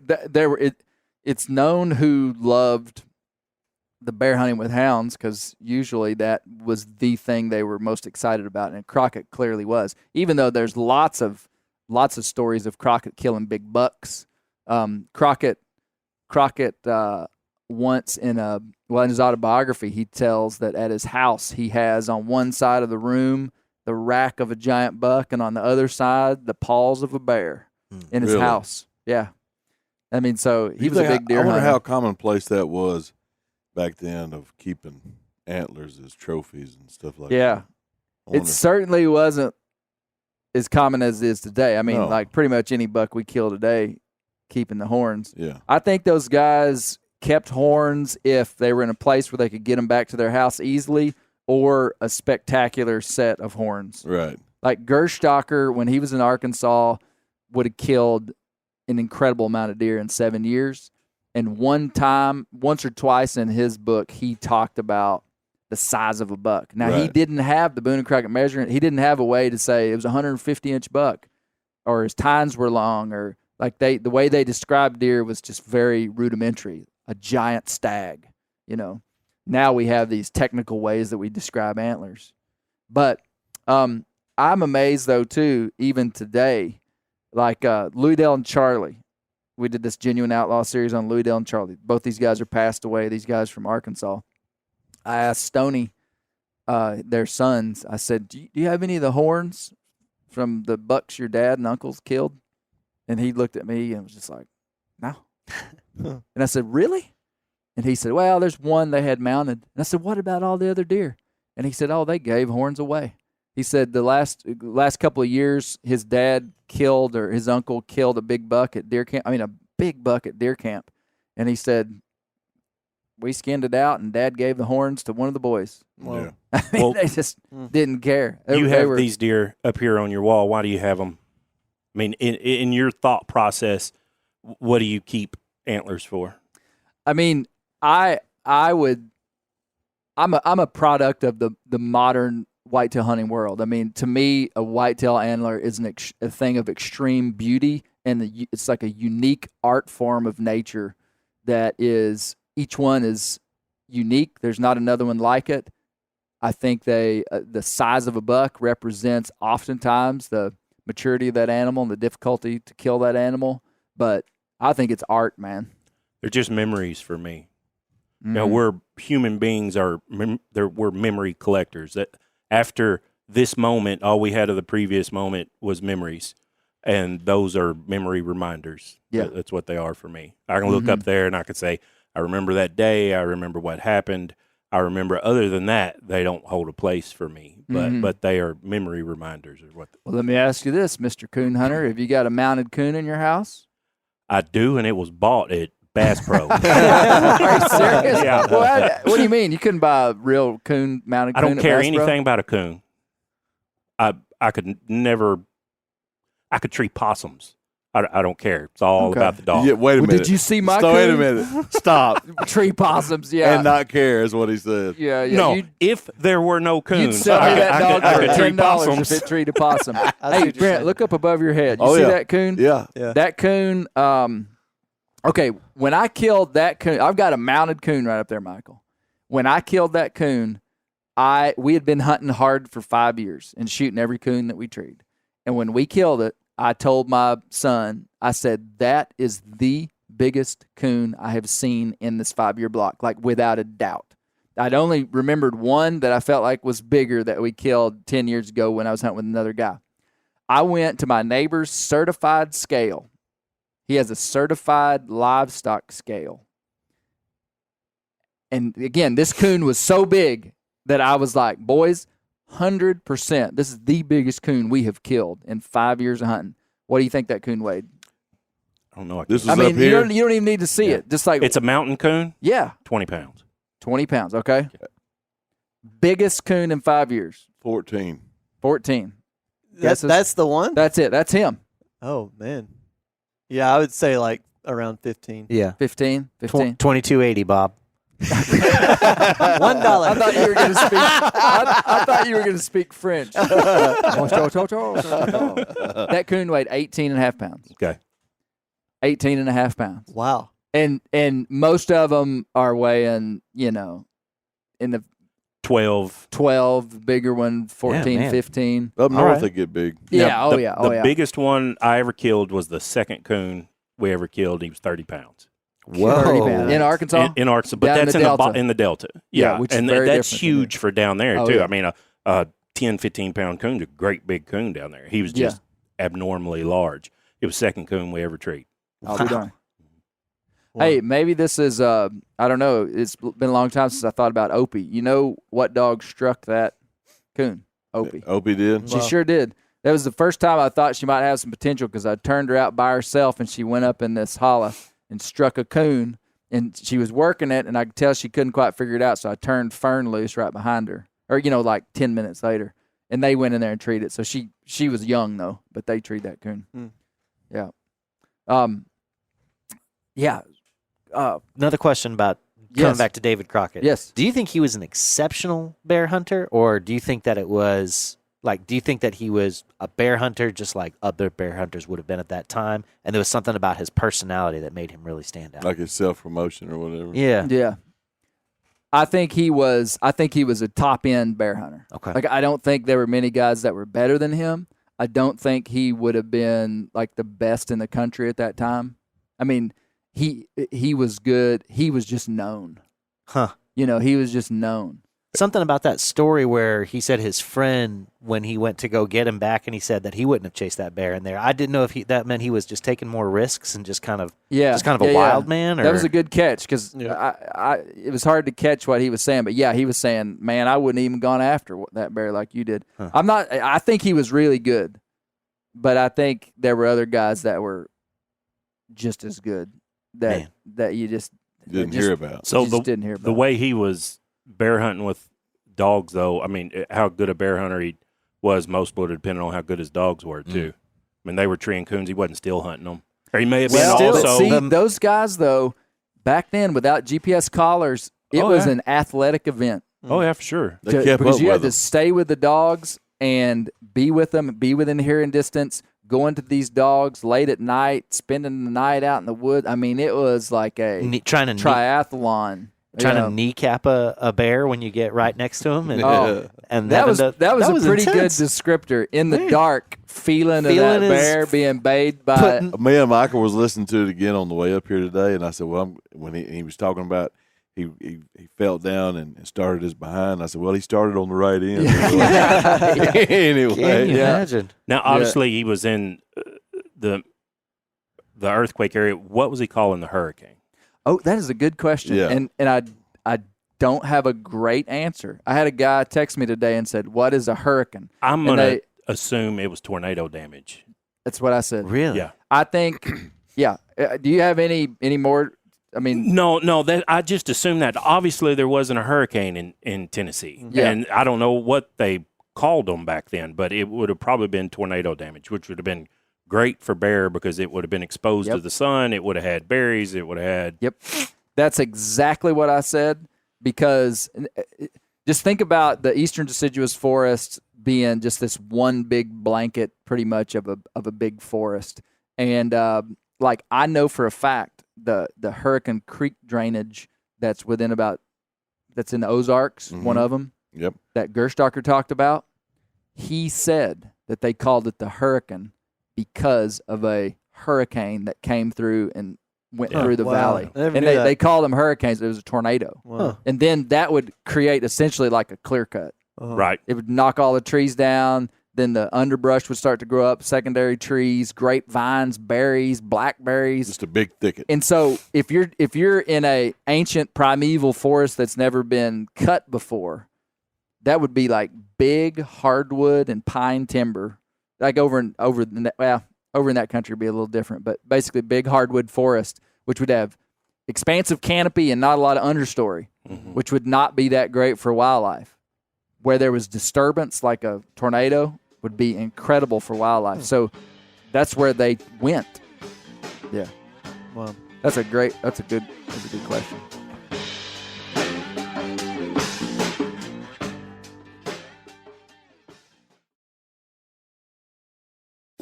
it's known who loved the bear hunting with hounds because usually that was the thing they were most excited about, and Crockett clearly was. Even though there's lots of stories of Crockett killing big bucks. Crockett once in his autobiography, he tells that at his house he has on one side of the room the rack of a giant buck, and on the other side the paws of a bear in his Really? house. Yeah, I mean, so he You was a think- big deer I wonder hunter. how commonplace that was back then of keeping antlers as trophies and stuff like Yeah. that. I It wonder- certainly wasn't as common as it is today. I mean, No. like pretty much any buck we kill today, keeping the horns. yeah. I think those guys kept horns if they were in a place where they could get them back to their house easily, or a spectacular set of horns. Right. Like Gerstocker, when he was in Arkansas, would have killed an incredible amount of deer in 7 years. And once or twice in his book, he talked about the size of a buck. Now, he Right. didn't have the Boone and Crockett measurement. He didn't have a way to say it was a 150-inch buck, or his tines were long, or like the way they described deer was just very rudimentary. A giant stag, Now we have these technical ways that we describe antlers. But I'm amazed, though, too, even today, like Louisdale and Charlie. We did this Genuine Outlaw series on Louisdale and Charlie. Both these guys are passed away, these guys from Arkansas. I asked Stoney, their sons, I said, do you have any of the horns from the bucks your dad and uncles killed? And he looked at me and was just like, no. And I said, really? And he said, well, there's one they had mounted. And I said, what about all the other deer? And he said, oh, they gave horns away. He said the last couple of years, his dad killed, or his uncle killed a big buck at deer camp. A big buck at deer camp. And he said, we skinned it out, and Dad gave the horns to one of the boys. Yeah. Well, They just didn't care. You They have were- these deer up here on your wall. Why do you have them? I mean, in your thought process, what do you keep antlers for? I mean, I'm a product of the modern whitetail hunting world. I mean, to me, a whitetail antler is a thing of extreme beauty, and it's like a unique art form of nature that is, each one is unique. There's not another one like it. I think the size of a buck represents oftentimes the maturity of that animal and the difficulty to kill that animal. But I think it's art, man. They're just memories for me. Mm-hmm. Now, we're human beings we're memory collectors. That after this moment, all we had of the previous moment was memories, and those are memory reminders. Yeah. That's what they are for me. I can look up there and I can say, I remember that day. I remember what happened. I remember. Other than that, they don't hold a place for me. But they are memory reminders. Or what Well, let me ask you this, Mr. Coon Hunter. Have you got a mounted coon in your house? I do, and it was bought at Bass Pro. Are you serious? Yeah. Well, what do you mean? You couldn't buy a real coon mounted I coon don't at care Bass Pro? anything about a coon. I could never. I could treat possums. I don't care. It's all Okay. about the dog. Yeah, wait a Well, minute. did you see my Wait a coon? minute. Stop. Tree possums, yeah. And not care is what he said. yeah. No, You'd, if there were no you'd coons, sell me that dog I for could treat $10 possums. if it treated a possum. see Hey, what you're Brent, saying. look up above your head. You Oh, see yeah. that coon? Yeah. Yeah. That coon, okay, when I killed that coon, I've got a mounted coon right up there, Michael. When I killed that coon, we had been hunting hard for 5 years and shooting every coon that we treed. And when we killed it, I told my son, I said, that is the biggest coon I have seen in this 5-year block, like without a doubt. I'd only remembered one that I felt like was bigger that we killed 10 years ago when I was hunting with another guy. I went to my neighbor's certified scale. He has a certified livestock scale. And again, this coon was so big that I was like, boys, 100%. This is the biggest coon we have killed in 5 years of hunting. What do you think that coon weighed? I don't know. This I was mean, up here. you don't even need to see it. Just like, It's a mountain coon, yeah, 20 pounds. 20 pounds, okay? Biggest coon in 5 years, 14. 14. That's the one? That's it. That's him. Oh, man. Yeah, I would say like around 15. Yeah. 15. 15. 2280, Bob. $1. I thought you were going to speak. I thought you were going to speak French. That coon weighed 18 and a half pounds. Okay. 18 and a half pounds. Wow. And most of them are weighing, in the 12. 12, bigger one, 14, man. 15. Up All north, right. they get big. Yeah, The biggest one I ever killed was the second coon we ever killed. He was 30 pounds. 30 Whoa. pounds. In Arkansas? In Arkansas, but Down in that's the in Delta. in the Delta. Yeah, which is and very that's different than huge for down there Oh, too. yeah. I mean, a 10, 15 pound coon's a great big coon down there. He was just abnormally large. It was second coon we ever treated. I'll be darned. Hey, maybe this is, I don't know. It's been a long time since I thought about Opie. You know what dog struck that coon? Opie. Opie did. She sure did. That was the first time I thought she might have some potential because I turned her out by herself and she went up in this hollow and struck a coon. And she was working it, and I could tell she couldn't quite figure it out. So I turned Fern loose right behind her, or like 10 minutes later, and they went in there and treated it. So she was young though, but they treated that coon. Yeah. Yeah. Another question about coming Yes. back to David Crockett. Yes. Do you think he was an exceptional bear hunter, or do you think that it was do you think that he was a bear hunter just like other bear hunters would have been at that time, and there was something about his personality that made him really stand out? Like his self-promotion or whatever. Yeah. Yeah. I think he was a top end bear hunter. Okay. Like I don't think there were many guys that were better than him. I don't think he would have been like the best in the country at that time. I mean, he was good. He was just known. Huh. He was just known. Something about that story where he said his friend, when he went to go get him back, and he said that he wouldn't have chased that bear in there. I didn't know if that meant he was just taking more risks and just kind of a wild man. Or? That was a good catch because Yeah. it was hard to catch what he was saying. But yeah, he was saying, "Man, I wouldn't even gone after that bear like you did." Huh. I think he was really good, but I think there were other guys that were just as good that you just Didn't hear about. So just didn't hear about. the way he was bear hunting with dogs, though, I mean, how good a bear hunter he was, most would have depended on how good his dogs were, too. I mean, they were treeing coons. He wasn't still hunting them. Or he may have been Well, also. see, those guys, though, back then, without GPS collars, it was an athletic event. Oh, yeah, for sure. They kept because up you with had to them. stay with the dogs and be with them, be within hearing distance, going to these dogs late at night, spending the night out in the woods. I mean, it was like a trying to triathlon. trying Yeah. to kneecap a bear when you get right next to him, and Oh. and That was having to- that was a pretty intense. good descriptor. In the dark, feeling of Feeling that his- bear being bayed by. putting- Me and Michael was listening to it again on the way up here today, and I said, "Well, when he was talking about he fell down and started his behind." I said, "Well, he started on the right end." Anyway, Can you Yeah. imagine? Now, obviously, he was in the earthquake area. What was he calling the hurricane? Oh, that is a good question. Yeah. And I don't have a great answer. I had a guy text me today and said, "What is a hurricane?" I'm And going they- to assume it was tornado damage. That's what I said. Really? Yeah. I think, yeah. Do you have any more? I mean, No, that I just assumed that. Obviously, there wasn't a hurricane in Tennessee. Yeah. And I don't know what they called them back then, but it would have probably been tornado damage, which would have been great for bear because it would have been exposed to Yep. the sun. It would have had berries. It would have had. Yep. That's exactly what I said, because just think about the eastern deciduous forest being just this one big blanket pretty much of a big forest. And like I know for a fact the Hurricane Creek drainage that's in the Ozarks, one of them Yep. that Gerstacker talked about, he said that they called it the hurricane because of a hurricane that came through and went through the Wow. valley. I never And knew that. they called them hurricanes. It was a tornado. Wow. And then that would create essentially like a clear cut. Uh-huh. Right. It would knock all the trees down. Then the underbrush would start to grow up, secondary trees, grapevines, berries, blackberries. Just a big thicket. And so if you're in a ancient primeval forest that's never been cut before, that would be like big hardwood and pine timber. Like over in that country would be a little different, but basically big hardwood forest, which would have expansive canopy and not a lot of understory, which would not be that great for wildlife. Where there was disturbance like a tornado would be incredible for wildlife. So that's where they went. Yeah. Wow. That's a good question.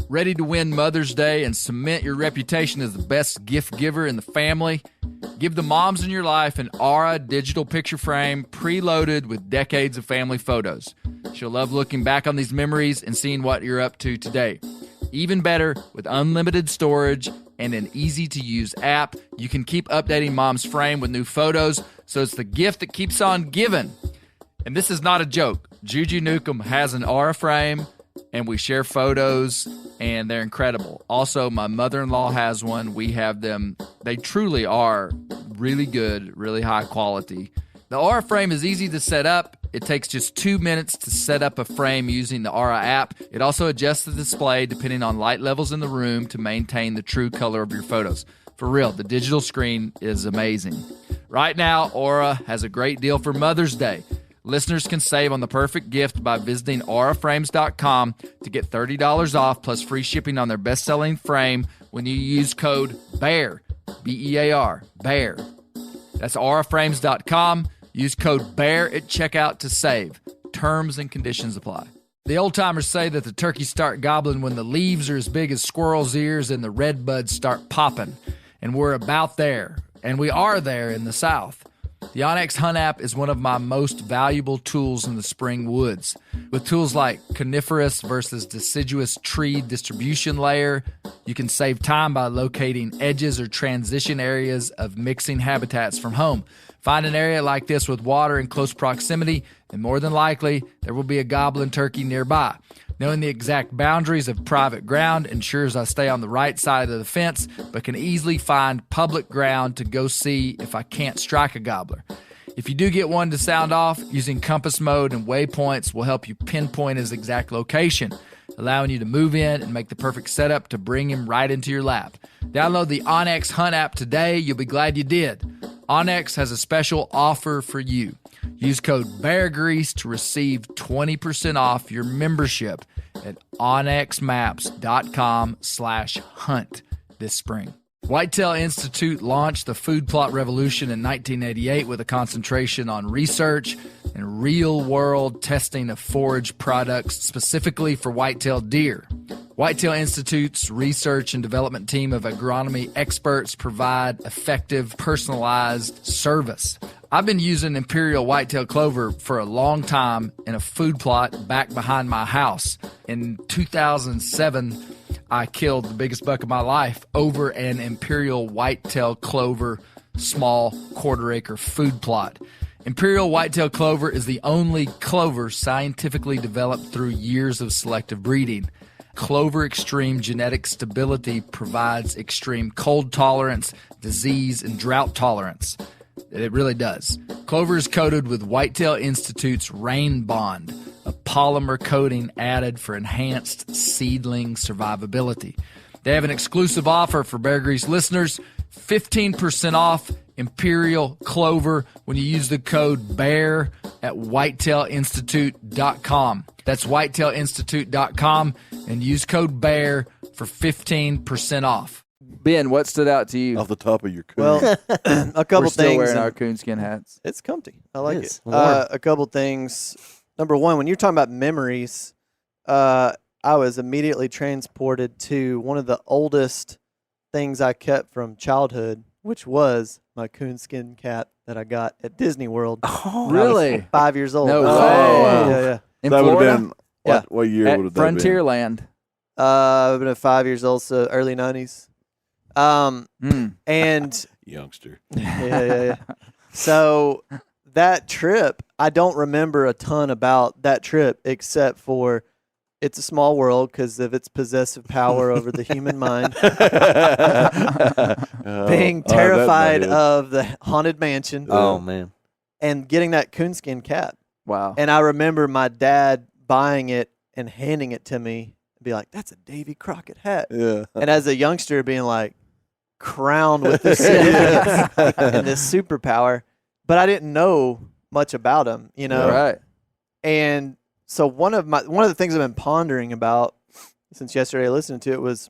Ready to win Mother's Day and cement your reputation as the best gift giver in the family? Give the moms in your life an Aura digital picture frame preloaded with decades of family photos. She'll love looking back on these memories and seeing what you're up to today. Even better, with unlimited storage and an easy-to-use app, you can keep updating mom's frame with new photos, so it's the gift that keeps on giving. And this is not a joke. Juju Nukem has an Aura frame, and we share photos, and they're incredible. Also, my mother-in-law has one. We have them. They truly are really good, really high quality. The Aura frame is easy to set up. It takes just 2 minutes to set up a frame using the Aura app. It also adjusts the display depending on light levels in the room to maintain the true color of your photos. For real, the digital screen is amazing. Right now, Aura has a great deal for Mother's Day. Listeners can save on the perfect gift by visiting auraframes.com to get $30 off plus free shipping on their best-selling frame when you use code BEAR, B-E-A-R, BEAR. That's auraframes.com. Use code BEAR at checkout to save. Terms and conditions apply. The old-timers say that the turkeys start gobbling when the leaves are as big as squirrels' ears and the red buds start popping. And we're about there. And we are there in the South. The onX Hunt app is one of my most valuable tools in the spring woods. With tools like coniferous versus deciduous tree distribution layer, you can save time by locating edges or transition areas of mixing habitats from home. Find an area like this with water in close proximity, and more than likely, there will be a gobbling turkey nearby. Knowing the exact boundaries of private ground ensures I stay on the right side of the fence, but can easily find public ground to go see if I can't strike a gobbler. If you do get one to sound off, using compass mode and waypoints will help you pinpoint his exact location, allowing you to move in and make the perfect setup to bring him right into your lap. Download the onX Hunt app today. You'll be glad you did. onX has a special offer for you. Use code BEARGREASE to receive 20% off your membership at onxmaps.com/hunt this spring. Whitetail Institute launched the food plot revolution in 1988 with a concentration on research and real-world testing of forage products specifically for whitetail deer. Whitetail Institute's research and development team of agronomy experts provide effective, personalized service. I've been using Imperial Whitetail Clover for a long time in a food plot back behind my house. In 2007, I killed the biggest buck of my life over an Imperial Whitetail Clover small quarter-acre food plot. Imperial Whitetail Clover is the only clover scientifically developed through years of selective breeding. Clover Extreme genetic stability provides extreme cold tolerance, disease, and drought tolerance. It really does. Clover is coated with Whitetail Institute's Rain Bond, a polymer coating added for enhanced seedling survivability. They have an exclusive offer for Bear Grease listeners, 15% off Imperial Clover when you use the code BEAR at whitetailinstitute.com. That's whitetailinstitute.com and use code BEAR for 15% off. Ben, what stood out to you? Off the top of your coon. Well, a We're couple still things. wearing and our coonskin hats. it's comfy. I like It it. is. Warm. A couple things. Number one, when you're talking about memories, I was immediately transported to one of the oldest things I kept from childhood, which was my coonskin cap that I got at Disney World. Oh, when I was Really? 5 years old. No Oh, way. wow. Yeah. In That would Florida? have been Yeah. what year At would have that been? Frontierland. I've been at 5 years old, so early 90s. And Youngster. yeah. So that trip, I don't remember a ton about that trip except for it's a small world because of its possessive power over the human mind. Being terrified of the haunted mansion Oh, man. and getting that coonskin cap. Wow. And I remember my dad buying it and handing it to me and be like, "That's a Davy Crockett hat." Yeah. And as a youngster, being like crowned with this significance and this superpower, but I didn't know much about him, you know. Right. And so one of the things I've been pondering about since yesterday, listening to it, was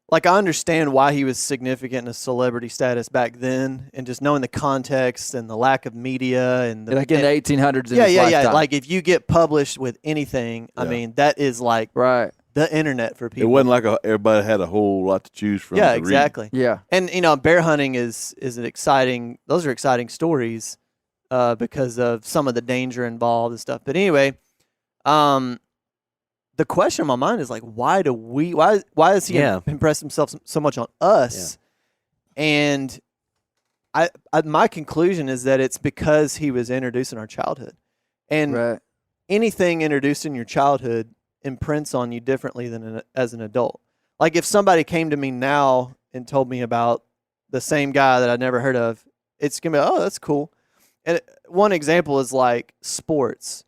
like I understand why he was significant in a celebrity status back then, and just knowing the context and the lack of media and the Like in the 1800s in yeah, his yeah, yeah. lifetime. Like if you get published with anything, I Yeah. mean that is like Right. the internet for It people. wasn't like everybody had a whole lot to choose from. Yeah, to read. exactly. Yeah. And you know, bear hunting is an exciting. Those are exciting stories because of some of the danger involved and stuff. But anyway, the question in my mind is like, why does he Yeah. impress himself so much on us? And I my conclusion is that it's because he was introduced in our childhood, and Right. anything introduced in your childhood imprints on you differently than as an adult. Like if somebody came to me now and told me about the same guy that I'd never heard of, it's gonna be, oh, that's cool. And one example is like sports.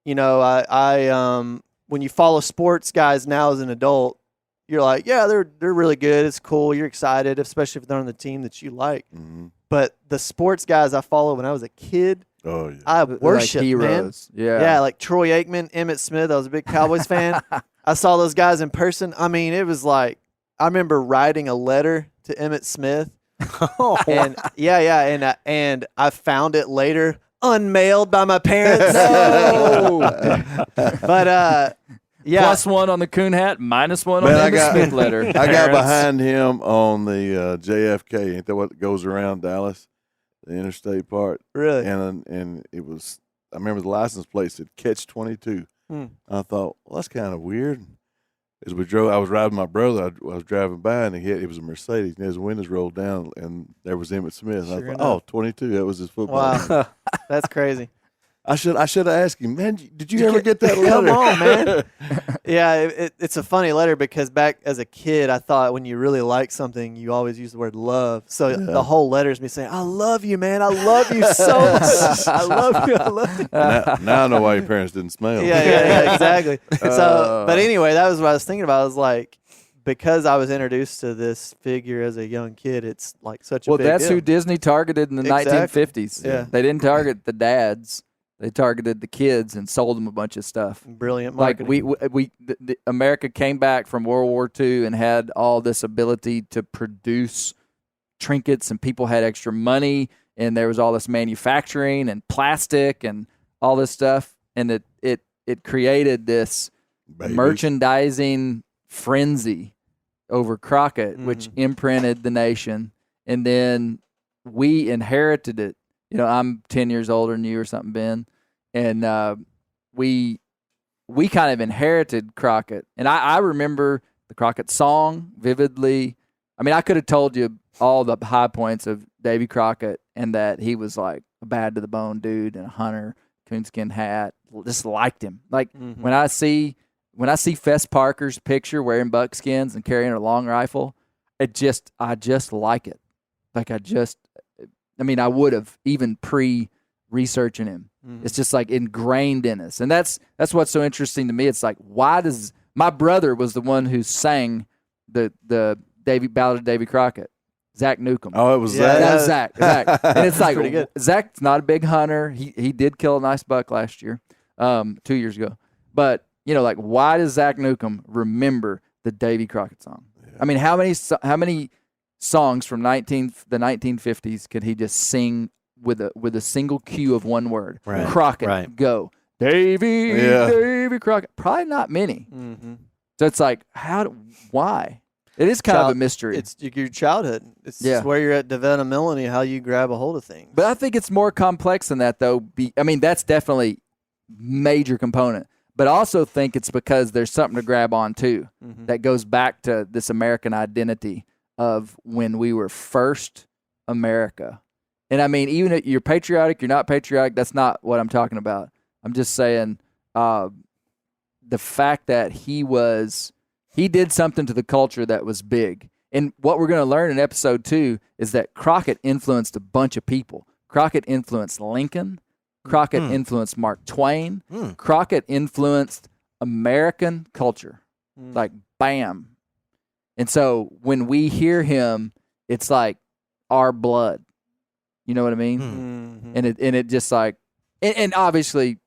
You know, I when you follow sports guys now as an adult, you're like, yeah, they're really good. It's cool. You're excited, especially if they're on the team that you like. Mhm. But the sports guys I followed when I was a kid, Oh yeah. I Like worship, man. heroes. Yeah. Yeah, like Troy Aikman, Emmitt Smith. I was a big Cowboys fan. I saw those guys in person. I mean, it was like I remember writing a letter to Emmitt Smith, and and I found it later unmailed by my parents. But yeah, +1 on the coon hat, -1 on Man, the I Emmitt got- Smith letter. I got Parents. behind him on the JFK. Ain't that what goes around Dallas, the interstate part? really. And it was. I remember the license plate said Catch 22. Hmm. I thought, well, that's kind of weird. As we drove, I was riding my brother. I was driving by, and it was a Mercedes, and his windows rolled down, and there was Emmitt Smith. And I Sure thought, enough. 22. That was his football. name. Wow, that's crazy. I should have asked him, man. Did you ever get that letter? Come on, man. Yeah, it's a funny letter because back as a kid, I thought when you really like something, you always use the word love. So the whole letter is me saying, I love you, man. I love you so much. I love you. I love you. now I know why your parents didn't smell. Yeah, exactly. So, but anyway, that was what I was thinking about. I was like, because I was introduced to this figure as a young kid, it's like such a Well, big that's deal. who Disney targeted in the Exactly. 1950s. Yeah. They didn't target the dads. They targeted the kids and sold them a bunch of stuff. Brilliant Like marketing. the America came back from World War II and had all this ability to produce trinkets, and people had extra money, and there was all this manufacturing and plastic and all this stuff, and it created this Babies. merchandising frenzy over Crockett, which imprinted the nation. And then we inherited it. You know, I'm 10 years older than you or something, Ben, and we kind of inherited Crockett. And I remember the Crockett song vividly. I mean, I could have told you all the high points of Davy Crockett and that he was like a bad to the bone dude and a hunter, coonskin hat. Just liked him. Like when I see Fess Parker's picture wearing buckskins and carrying a long rifle, I just like it. Like I would have even pre-researching him. It's just like ingrained in us. And that's what's so interesting to me. It's like, why does my brother was the one who sang the Ballad of Davy Crockett, Zach Newcomb. Oh, it was Yeah. Zach. Zach. And it's like pretty good. Zach's not a big hunter. He did kill a nice buck last year, 2 years ago. But you know, like, why does Zach Newcomb remember the Davy Crockett song? Yeah. I mean, how many songs from the 1950s could he just sing with a single cue of one word? Right. Crockett, Right. go. Davy, Yeah. Davy Crockett. Probably not many. Mm-hmm. So it's like, why? It is kind of a mystery. It's your childhood. It's where you're at developmentally, how you grab a hold of things. But I think it's more complex than that, though. That's definitely major component. But I also think it's because there's something to grab on too that goes back to this American identity of when we were first America. And I mean, even if you're patriotic, you're not patriotic, that's not what I'm talking about. I'm just saying the fact that he did something to the culture that was big. And what we're going to learn in episode 2 is that Crockett influenced a bunch of people. Crockett influenced Lincoln. Crockett influenced Mark Twain. Crockett influenced American culture. Like, bam. And so when we hear him, it's like our blood. You know what I mean? And it just like, and obviously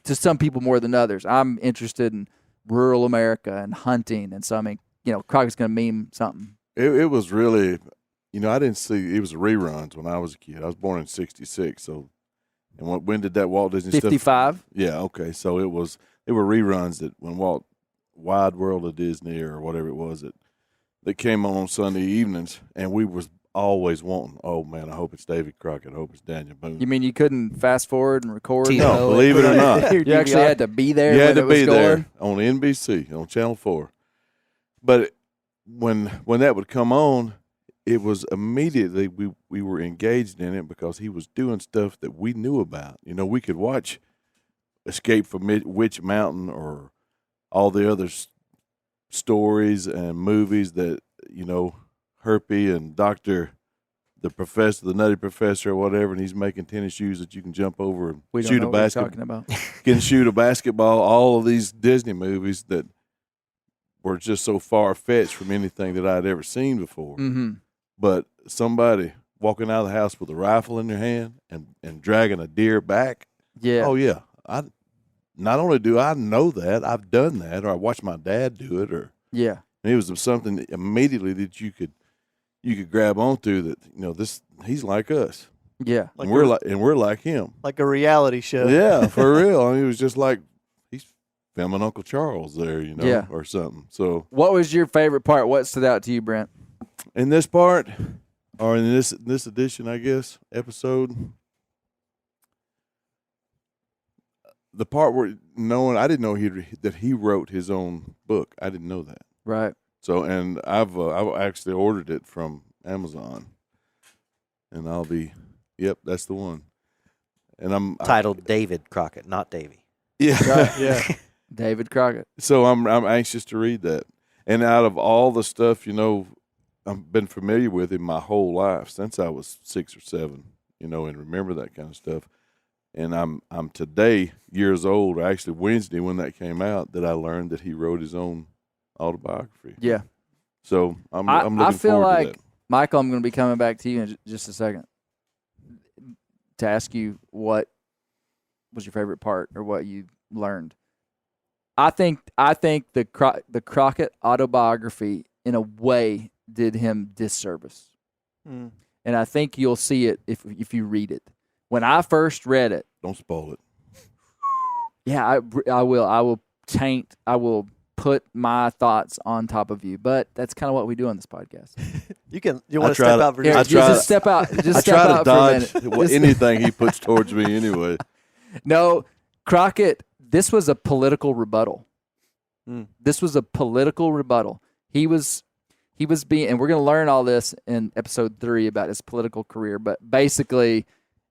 to some people more than others. I'm interested in rural America and hunting. And so, I mean, you know, Crockett's going to meme something. It was really, I didn't see, it was reruns when I was a kid. I was born in 1966, so. And when did that Walt Disney 55? stuff? Yeah, okay. So they were reruns that when Wide World of Disney or whatever it was that came on Sunday evenings, and we was always wanting, oh man, I hope it's Davy Crockett, I hope it's Daniel Boone. You mean you couldn't fast forward and record? No, believe it or not. You actually had to be there You when had it to was be going? there on NBC, on Channel 4. But when that would come on, it was immediately we were engaged in it because he was doing stuff that we knew about. We could watch Escape from Witch Mountain or all the other stories and movies that, Herpy and the Nutty Professor or whatever, and he's making tennis shoes that you can jump over and We don't shoot know a what you're basketball. talking about. Can shoot a basketball. All of these Disney movies that were just so far fetched from anything that I'd ever seen before. Mm-hmm. But somebody walking out of the house with a rifle in their hand and dragging a deer back. Yeah. Oh yeah. Not only do I know that, I've done that, or I watched my dad do it, or Yeah. it was something immediately that you could grab onto that. He's like us, Yeah. Like and we're like him. like a reality show. Yeah, for real. I mean, it was just like he's filming Uncle Charles there, Yeah. or something. So What was your favorite part? What stood out to you, Brent? in this part, or in this edition, I guess, episode, the part where I didn't know that he wrote his own book. I didn't know that. Right. So, and I've actually ordered it from Amazon, and that's the one. And I'm Titled David Crockett, not Davy. yeah, Yeah. David Crockett. So I'm anxious to read that. And out of all the stuff, I've been familiar with him my whole life since I was 6 or 7, and remember that kind of stuff. And I'm today years old, or actually Wednesday when that came out, that I learned that he wrote his own autobiography. Yeah. So I'm I looking feel forward like, to that. Michael, I'm going to be coming back to you in just a second to ask you what was your favorite part or what you learned. I think the Crockett autobiography, in a way, did him disservice. Mm. And I think you'll see it if you read it. When I first read it, Don't spoil it. yeah, I will taint, I will put my thoughts on top of you, but that's kind of what we do on this podcast. You want to try step to- out for Here, I just try just step out. Just I step try to out dodge for a minute. Just- anything he puts towards me anyway. No, Crockett, this was a political rebuttal. Mm. This was a political rebuttal. He was being, and we're going to learn all this in episode 3 about his political career, but basically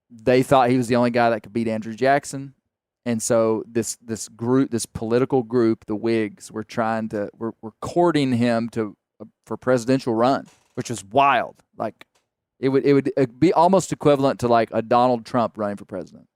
they thought he was the only guy that could beat Andrew Jackson. And so this group, this political group, the Whigs, were courting him for presidential run, which was wild. Like it would be almost equivalent to like a Donald Trump running for president.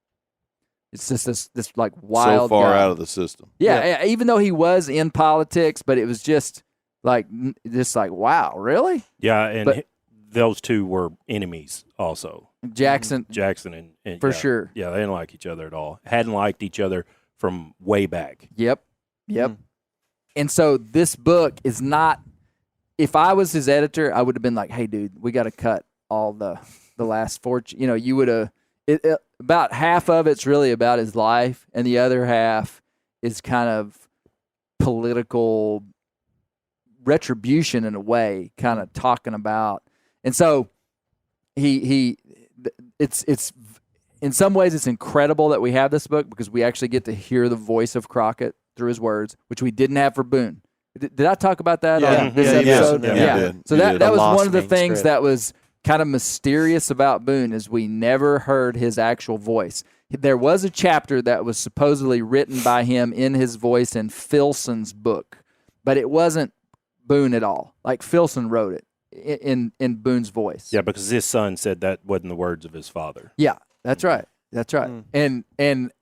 It's just this like wild, so far guy. out of the system. Yeah, even though he was in politics, but it was just like wow, really? Yeah, and But- those two were enemies also. Jackson, Jackson and for yeah, sure. Yeah, they didn't like each other at all. Hadn't liked each other from way back. Yep. Mm. And so this book is not. If I was his editor, I would have been like, "Hey, dude, we got to cut all the last 4. You would have. About half of it's really about his life, and the other half is kind of political retribution in a way, kind of talking about. And so it's in some ways it's incredible that we have this book because we actually get to hear the voice of Crockett through his words, which we didn't have for Boone. Did I talk about that Yeah. on this Yeah, yeah, episode? yeah, you did. So You that did. that The was lost one of the things manuscript. that was kind of mysterious about Boone is we never heard his actual voice. There was a chapter that was supposedly written by him in his voice in Filson's book, but it wasn't Boone at all. Like Filson wrote it in Boone's voice. Yeah, because his son said that wasn't the words of his father. Yeah, that's right. That's right. And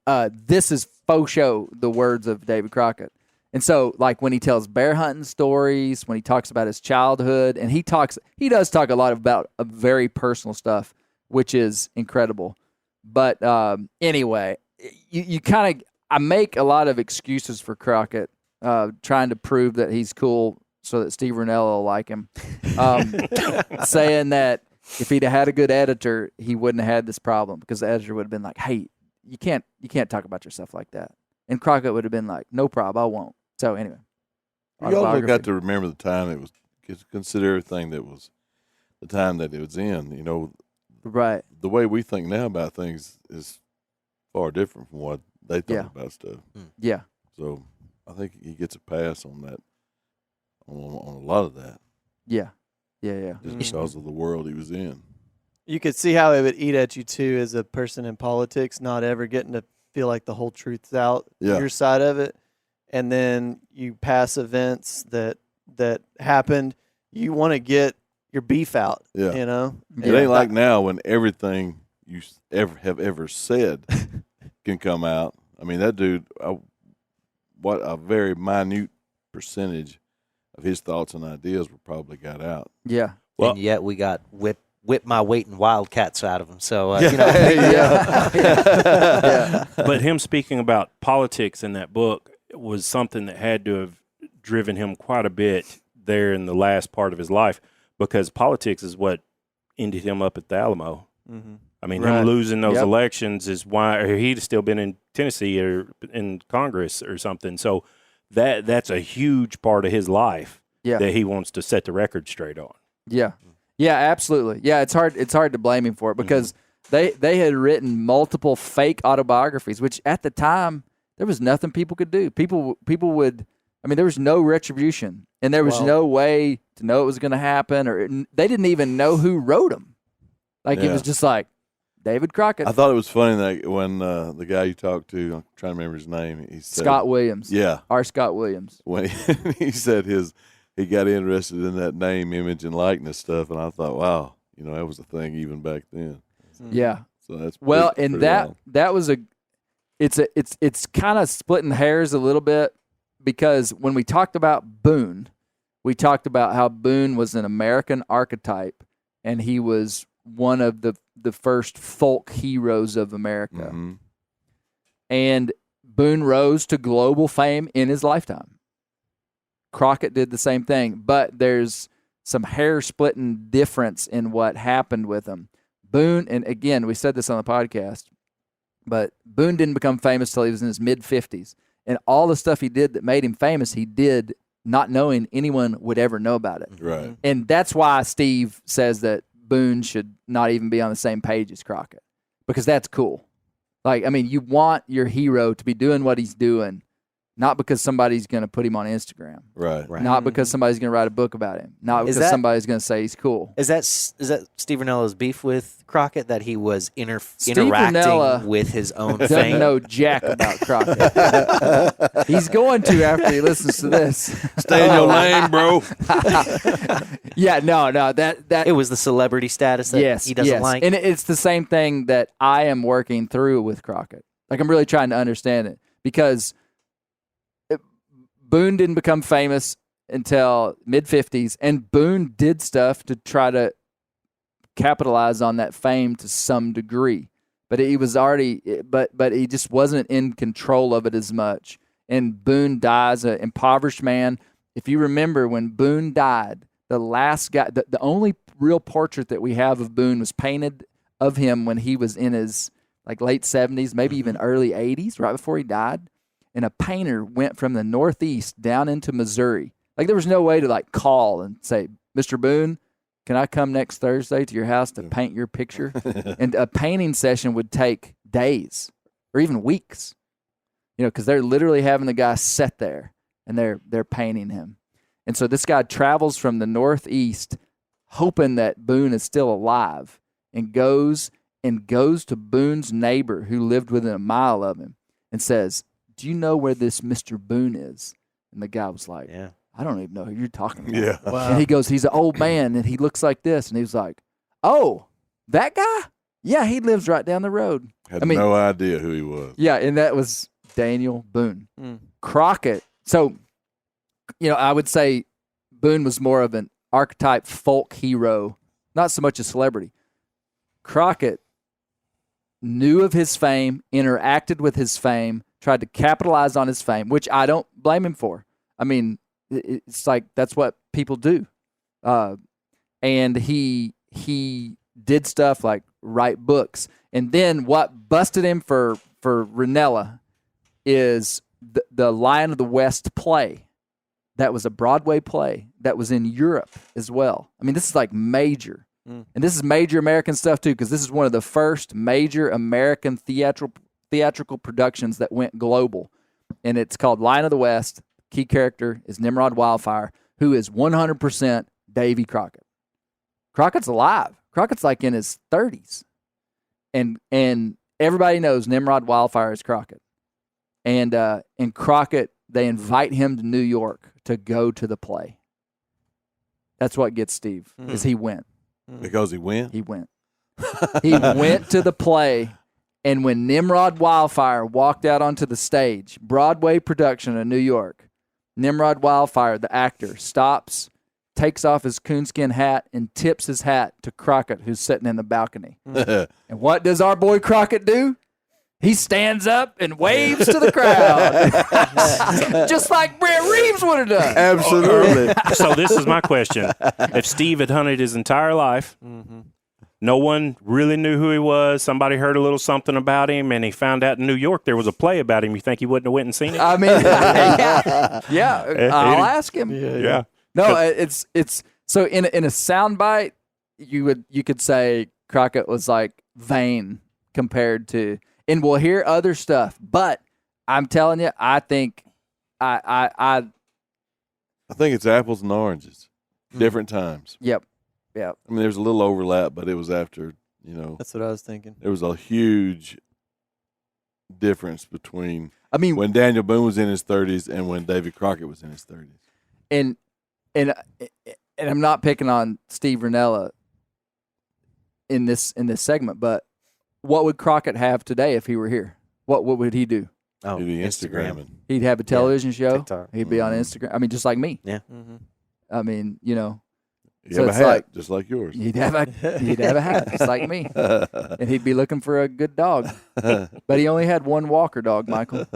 this is faux show the words of David Crockett. And so, like when he tells bear hunting stories, when he talks about his childhood, and he does talk a lot about very personal stuff, which is incredible. But anyway, you kind of I make a lot of excuses for Crockett, trying to prove that he's cool so that Steve Rinella will like him, saying that if he'd had a good editor, he wouldn't have had this problem because the editor would have been like, "Hey, you can't talk about yourself like that," and Crockett would have been like, "No problem, I won't." So anyway, You also autobiography. got to remember the time it was. Consider everything that was the time that it was in. You know, right. the way we think now about things is far different from what they thought Yeah. about stuff. Yeah, So I think he gets a pass on that, on a lot of that, yeah. just because of the world he was in. You could see how it would eat at you too as a person in politics, not ever getting to feel like the whole truth's out Yeah. your side of it, and then you pass events that happened. You want to get your beef out. Yeah. You know. It ain't like now when everything you have ever said can come out. I mean, that dude, what a very minute percentage of his thoughts and ideas were probably got out. Yeah. Well- and yet we got whip my weight in Wildcats out of him. So Yeah. But him speaking about politics in that book was something that had to have driven him quite a bit there in the last part of his life because politics is what ended him up at the Alamo. Mm-hmm. I mean, Right. him losing those Yep. elections is why or he'd still been in Tennessee or in Congress or something. So that's a huge part of his life Yeah. that he wants to set the record straight on. Yeah. Yeah, absolutely. Yeah, it's hard to blame him for it because they had written multiple fake autobiographies, which at the time there was nothing people could do. People would there was no retribution and there was Well- no way to know it was going to happen or they didn't even know who wrote them. Like it Yeah. was just like David Crockett, I thought it was funny that when the guy you talked to, I'm trying to remember his name, he said, Scott Williams. Yeah. R. Scott Williams. When he said he got interested in that name, image, and likeness stuff, and I thought, wow, that was a thing even back then. Yeah. So that's Well, pretty and that wild. that was it's kind of splitting hairs a little bit because when we talked about Boone, we talked about how Boone was an American archetype and he was one of the first folk heroes of America. Mhm. And Boone rose to global fame in his lifetime. Crockett did the same thing, but there's some hair-splitting difference in what happened with him. Boone, and again, we said this on the podcast, but Boone didn't become famous till he was in his mid-50s. And all the stuff he did that made him famous, he did not knowing anyone would ever know about it. Right. And that's why Steve says that Boone should not even be on the same page as Crockett, because that's cool. Like, I mean, you want your hero to be doing what he's doing, not because somebody's going to put him on Instagram, Right. Right. not because somebody's going to write a book about him, not Is because that- somebody's going to say he's cool. Is that Steve Rinella's beef with Crockett, that he was Steve interacting Rinella with his own Doesn't fame? know jack about Crockett. He's going to after he listens to this. Stay in your lane, bro. Yeah, no, that It was the celebrity status that yes, he doesn't yes. like. And it's the same thing that I am working through with Crockett. Like, I'm really trying to understand it, because Boone didn't become famous until mid-50s, and Boone did stuff to try to capitalize on that fame to some degree. But he was already, but he just wasn't in control of it as much. And Boone dies an impoverished man. If you remember, when Boone died, the last guy, the only real portrait that we have of Boone was painted of him when he was in his like late 70s, maybe even early 80s, right before he died. And a painter went from the Northeast down into Missouri. Like, there was no way to like call and say, Mr. Boone, can I come next Thursday to your house to paint your picture? And a painting session would take days or even weeks, because they're literally having the guy sit there and they're painting him. And so this guy travels from the Northeast hoping that Boone is still alive, and goes to Boone's neighbor who lived within a mile of him and says, do you know where this Mr. Boone is? And the guy was like, Yeah. I don't even know who you're talking about. Yeah. And he goes, he's an old man, and he looks like this. And he was like, oh, that guy? Yeah, he lives right down the road. Had I mean- no idea who he was. Yeah, and that was Daniel Boone. Mm. Crockett. So, I would say Boone was more of an archetype folk hero, not so much a celebrity. Crockett knew of his fame, interacted with his fame, tried to capitalize on his fame, which I don't blame him for. I mean, it's like that's what people do. And he did stuff like write books. And then what busted him for Rinella is the Lion of the West play. That was a Broadway play that was in Europe as well. I mean, this is like major. And this is major American stuff too, because this is one of the first major American theatrical productions that went global. And it's called Lion of the West. Key character is Nimrod Wildfire, who is 100% Davy Crockett. Crockett's alive. Crockett's like in his 30s. And everybody knows Nimrod Wildfire is Crockett. And Crockett, they invite him to New York to go to the play. That's what gets Steve, is he went. Because he went? He went. He went to the play, and when Nimrod Wildfire walked out onto the stage, Broadway production in New York, Nimrod Wildfire, the actor, stops, takes off his coonskin hat, and tips his hat to Crockett, who's sitting in the balcony. And what does our boy Crockett do? He stands up and waves to the crowd, just like Brett Reeves would have done. Absolutely. So this is my question. If Steve had hunted his entire life, no one really knew who he was, somebody heard a little something about him, and he found out in New York there was a play about him, you think he wouldn't have went and seen it? I mean, yeah, I'll ask him. Yeah. No, it's so in a soundbite, you could say Crockett was like vain compared to, and we'll hear other stuff, but I'm telling you, I think I think it's apples and oranges. Different times. yep. I mean, there's a little overlap, but it was after, That's what I was thinking. there was a huge difference between I mean, when Daniel Boone was in his 30s and when Davy Crockett was in his 30s. and I'm not picking on Steve Rinella in this segment, but what would Crockett have today if he were here? What would he do? Oh, He'd be Instagram. Instagramming. He'd have a television show. TikTok. He'd be on Instagram. I mean, just like me. Mm-hmm. I mean, He'd So have a it's hat, like- just like yours. he'd have a hat, just like me, and he'd be looking for a good dog. But he only had one Walker dog, Michael.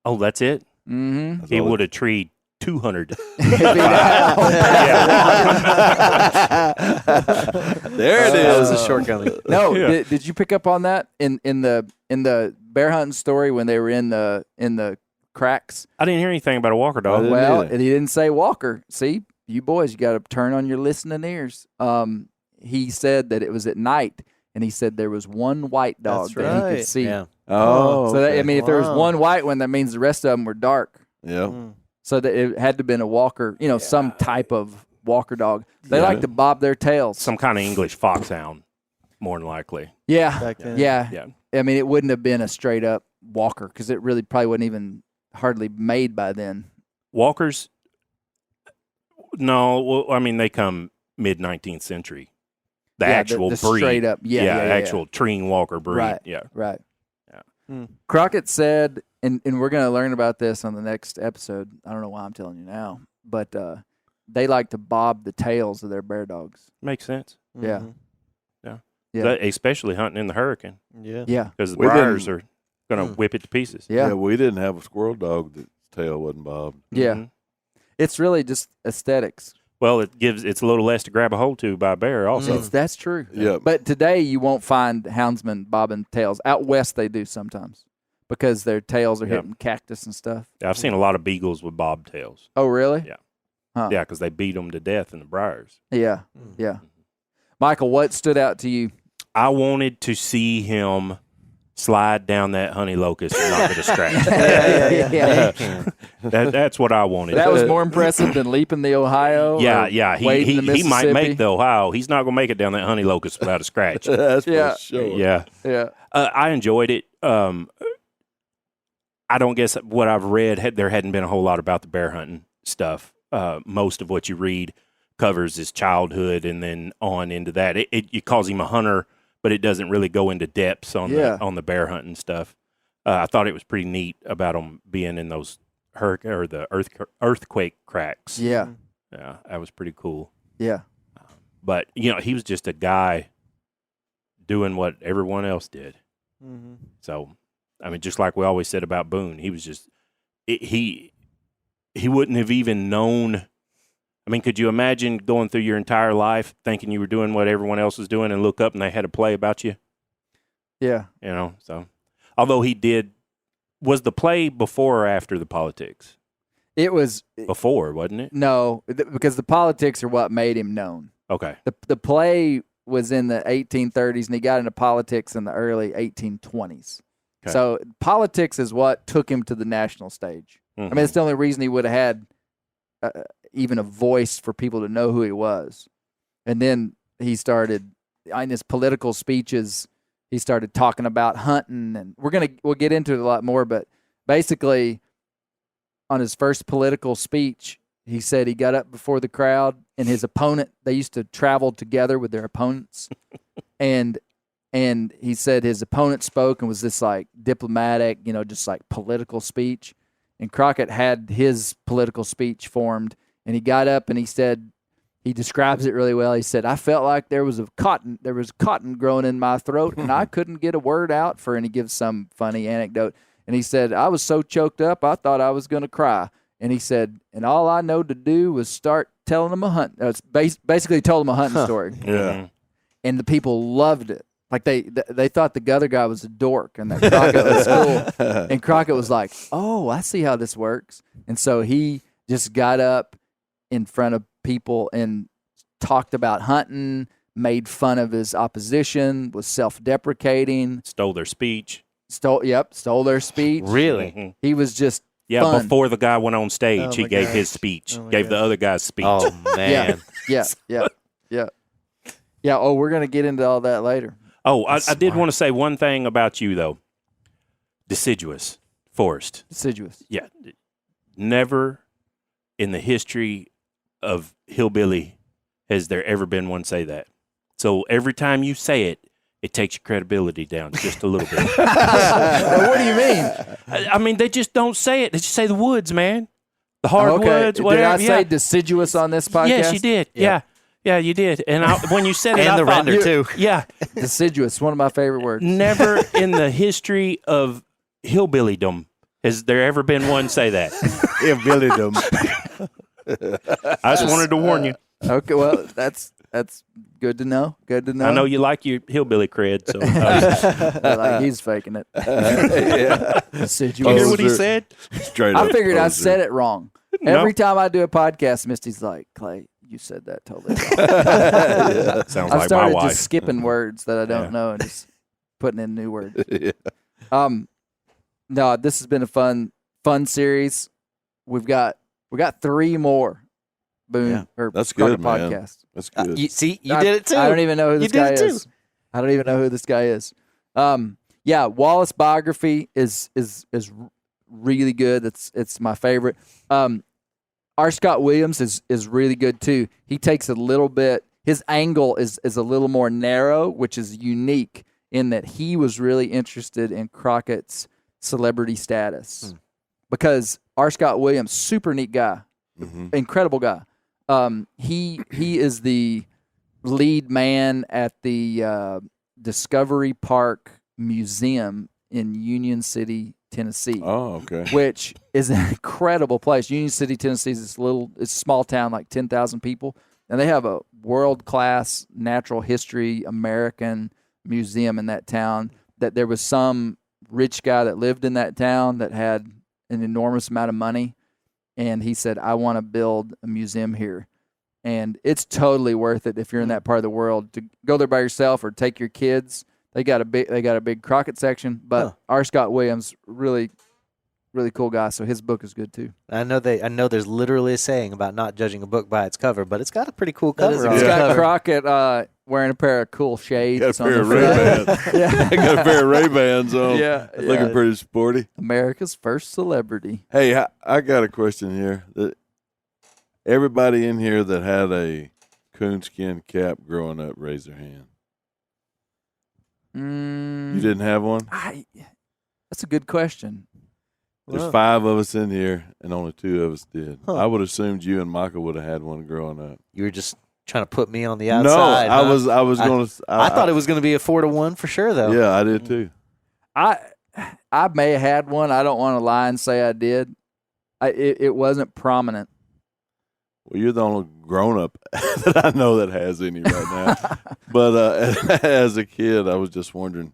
Oh, that's it? Mm-hmm. That's He all it- would have treed 200. There it That was is. a shortcoming. No, Yeah. did you pick up on that in the bear hunting story when they were in the cracks. I didn't hear anything about a Walker dog. didn't Well, either. and he didn't say Walker. See, you boys, you got to turn on your listening ears. He said that it was at night, and he said there was one white dog That's that he right. could see. Yeah. Oh, So that, I okay. mean, if there was Wow. one white one, that means the rest of them were dark. yeah. So that it had to have been a Walker, some type of Walker dog. They like to bob their tails. Some kind of English foxhound, more than likely. Yeah, Back then. yeah. Yeah. I mean, it wouldn't have been a straight up Walker because it really probably wasn't even hardly made by then. Walkers, no, well, I mean, they come mid 19th century. The Yeah, actual the breed. straight up, yeah, actual Treen Walker breed. Right. Yeah. Right. Yeah. Crockett said, and we're going to learn about this on the next episode. I don't know why I'm telling you now, but they like to bob the tails of their bear dogs. Makes sense. Yeah. Mhm. Yeah. Especially hunting in the hurricane Yeah. Yeah. because the We briars didn't- are going to whip it to pieces. Yeah. We didn't have a squirrel dog that's tail wasn't bobbed. Yeah. Mhm. It's really just aesthetics. Well, it's a little less to grab a hold to by a bear also. That's true. Yeah. But today you won't find houndsmen bobbing tails. Out west they do sometimes because their tails are Yeah. hitting cactus and stuff. I've seen a lot of beagles with bobtails. Oh, really? Yeah. Huh. Yeah, because they beat them to death in the briars. Yeah. Yeah. Michael, what stood out to you? I wanted to see him slide down that honey locust and not get a scratch. Yeah. That's what I wanted. That was more impressive than leaping the Ohio. Yeah, or yeah. wading the He might make Mississippi? the Ohio. He's not going to make it down that honey locust without a scratch. That's Yeah. for sure. Yeah. Yeah. I enjoyed it. I don't guess what I've read, there hadn't been a whole lot about the bear hunting stuff. Most of what you read covers his childhood and then on into that. It calls him a hunter, but it doesn't really go into depths on the bear hunting stuff. I thought it was pretty neat about him being in those earthquake cracks. Yeah. Yeah, that was pretty cool. Yeah. But he was just a guy doing what everyone else did. Mhm. So, I mean, just like we always said about Boone, he was just he wouldn't have even known. I mean, could you imagine going through your entire life thinking you were doing what everyone else was doing and look up and they had a play about you? Yeah. So although was the play before or after the politics? It was Before, wasn't it? no, because the politics are what made him known. Okay. The play was in the 1830s, and he got into politics in the early 1820s. Okay. So politics is what took him to the national stage. I mean, it's the only reason he would have had even a voice for people to know who he was. And then he started in his political speeches. He started talking about hunting, and we'll get into it a lot more. But basically, on his first political speech, he said he got up before the crowd, and his opponent. They used to travel together with their opponents, and he said his opponent spoke and was this like diplomatic, just like political speech. And Crockett had his political speech formed, and he got up and he said, he describes it really well. He said, "I felt like there was cotton growing in my throat, and I couldn't get a word out for." And he gives some funny anecdote, and he said, "I was so choked up, I thought I was going to cry." And he said, "And all I know to do was start telling them a hunt." It's basically told them a hunting story, Yeah. and the people loved it. Like they thought the other guy was a dork, and that Crockett was cool. And Crockett was like, "Oh, I see how this works." And so he just got up in front of people and talked about hunting, made fun of his opposition, was self-deprecating, Stole their speech. stole their speech. Really? Mhm. He was just Yeah, fun. before the guy went on stage, Oh he my gave gosh. his speech, Oh my gave the gosh. other guy's speech. Oh man. Yeah. Oh, we're gonna get into all that later. Oh, I did smart. want to say one thing about you, though. Deciduous forest. Deciduous. Yeah. Never in the history of hillbilly has there ever been one say that. So every time you say it, it takes your credibility down just a little bit. What do you mean? I mean, they just don't say it. They just say the woods, man. The hardwoods, Did whatever. I say yeah. deciduous on this podcast? Yes, you did. Yeah. Yeah, you did. And when you said it, And I the thought, render too. Yeah. Deciduous, one of my favorite words. Never in the history of hillbillydom has there ever been one say that. Yeah, Billy them. I just wanted to warn you. Okay, well, that's Good to know. Good to know. I know you like your hillbilly cred, so Like, he's faking it. Yeah. Said you hear Oh, what he sir. said? Straight I up figured I poser. said it wrong. No. Every time I do a podcast, Misty's like, Clay, you said that totally wrong. Sounds I like my started wife. just skipping words that I don't know and just putting in new words. Yeah. No, this has been a fun series. We got 3 more. Boom. Yeah. Or That's Crockett good, man. podcast. That's good. You I- did it too. I don't even know who this You did guy it too. is. I don't even know who this guy is. Yeah, Wallace biography is really good. It's my favorite. R. Scott Williams is really good too. He takes a little bit. His angle is a little more narrow, which is unique in that he was really interested in Crockett's celebrity status because R. Scott Williams, super neat guy, incredible guy. He is the lead man at the Discovery Park Museum in Union City, Tennessee, Oh, okay. which is an incredible place. Union City, Tennessee is it's a small town, like 10,000 people, and they have a world-class natural history American museum in that town. That there was some rich guy that lived in that town that had an enormous amount of money, and he said, I want to build a museum here. And it's totally worth it if you're in that part of the world to go there by yourself or take your kids. They got a big Crockett section, but R. Scott Williams, really, really cool guy. So his book is good too. I know there's literally a saying about not judging a book by its cover, but it's got a pretty cool That is cover a on It's it. good got cover. Crockett wearing a pair of cool shades. Got a on pair the of front. Ray-Bans. Yeah. I got a pair of Ray-Bans on. Yeah, Looking yeah. pretty sporty. America's first celebrity. Hey, I got a question here. Everybody in here that had a coonskin cap growing up, raise their hand. You didn't have one? That's a good question. There's Wow. 5 of us in here, and only 2 of us did. Huh. I would have assumed you and Michael would have had one growing up. You were just trying to put me on the No, outside. I huh? was going to. I thought it was going to be a 4-1 for sure, though. Yeah, I did too. I may have had one. I don't want to lie and say I did. It wasn't prominent. Well, you're the only grown up that I know that has any right now. But as a kid, I was just wondering,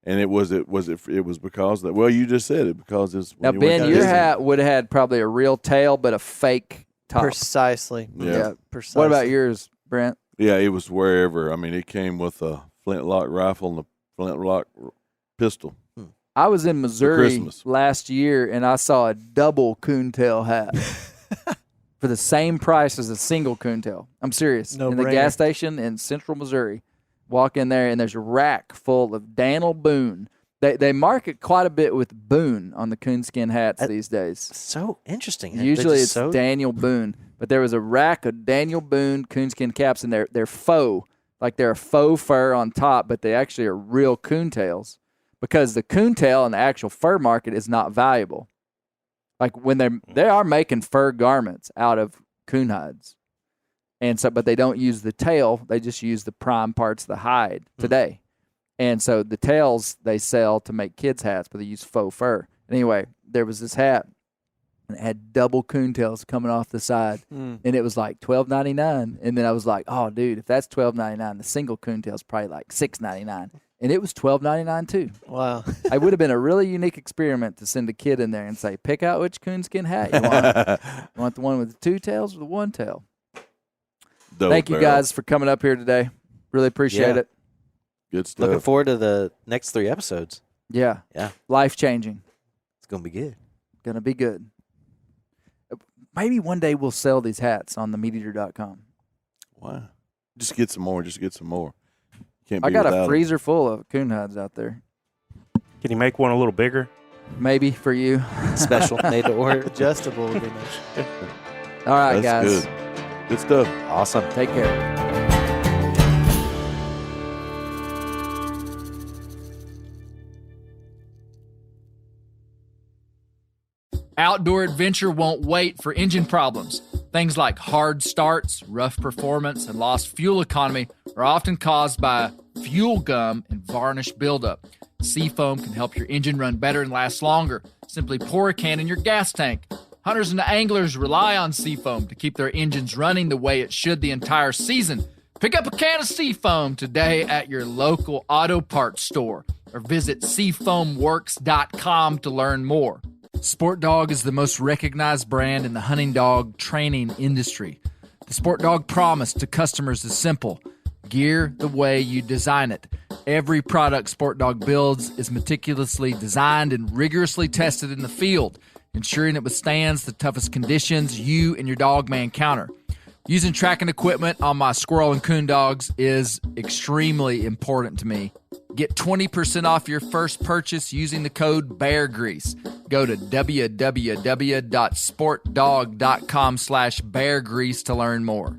and it was because that. Well, you just said it because it's Now, when you went Ben, to your Disney. hat would have had probably a real tail, but a fake top. Precisely. Yeah. Precisely. What about yours, Brent? Yeah, it was wherever. I mean, it came with a flintlock rifle and a flintlock pistol. I was in Missouri Christmas. last year, and I saw a double coontail hat for the same price as a single coontail. I'm serious. No in the brainer. gas station in central Missouri. Walk in there, and there's a rack full of Daniel Boone. They market quite a bit with Boone on the coonskin hats these days. So interesting. They're Usually just it's so, Daniel Boone, but there was a rack of Daniel Boone coonskin caps, and they're faux, like they're a faux fur on top, but they actually are real coontails because the coontail in the actual fur market is not valuable. Like when they are making fur garments out of coon hides, and so but they don't use the tail; they just use the prime parts of the hide today. And so the tails they sell to make kids' hats, but they use faux fur. Anyway, there was this hat, and it had double coontails coming off the side, and it was like $12.99. And then I was like, "Oh, dude, if that's $12.99, the single coontail's probably like $6.99." And it was $12.99 too. Wow. It would have been a really unique experiment to send a kid in there and say, "Pick out which coonskin hat you want. You want the one with the 2 tails or the 1 tail?" Double Thank you barrel. guys for coming up here today. Really appreciate Yeah. it. Good stuff. looking forward to the next 3 episodes. Yeah. Yeah. Life changing. It's going to be good. Gonna be good. Maybe one day we'll sell these hats on themeateater.com. Wow. Just get some more. Can't be I got without a 'em. freezer full of coon hides out there. Can you make one a little bigger? Maybe for you. Special, made to order. Adjustable would be nice. All right, That's guys. good. Good stuff. Awesome. Take care. Outdoor adventure won't wait for engine problems. Things like hard starts, rough performance, and lost fuel economy are often caused by fuel gum and varnish buildup. Seafoam can help your engine run better and last longer. Simply pour a can in your gas tank. Hunters and anglers rely on Seafoam to keep their engines running the way it should the entire season. Pick up a can of Seafoam today at your local auto parts store or visit seafoamworks.com to learn more. Sport Dog is the most recognized brand in the hunting dog training industry. The Sport Dog promise to customers is simple: gear the way you design it. Every product Sport Dog builds is meticulously designed and rigorously tested in the field, ensuring it withstands the toughest conditions you and your dog may encounter. Using tracking equipment on my squirrel and coon dogs is extremely important to me. Get 20% off your first purchase using the code BEARGREASE. Go to www.sportdog.com/beargrease to learn more.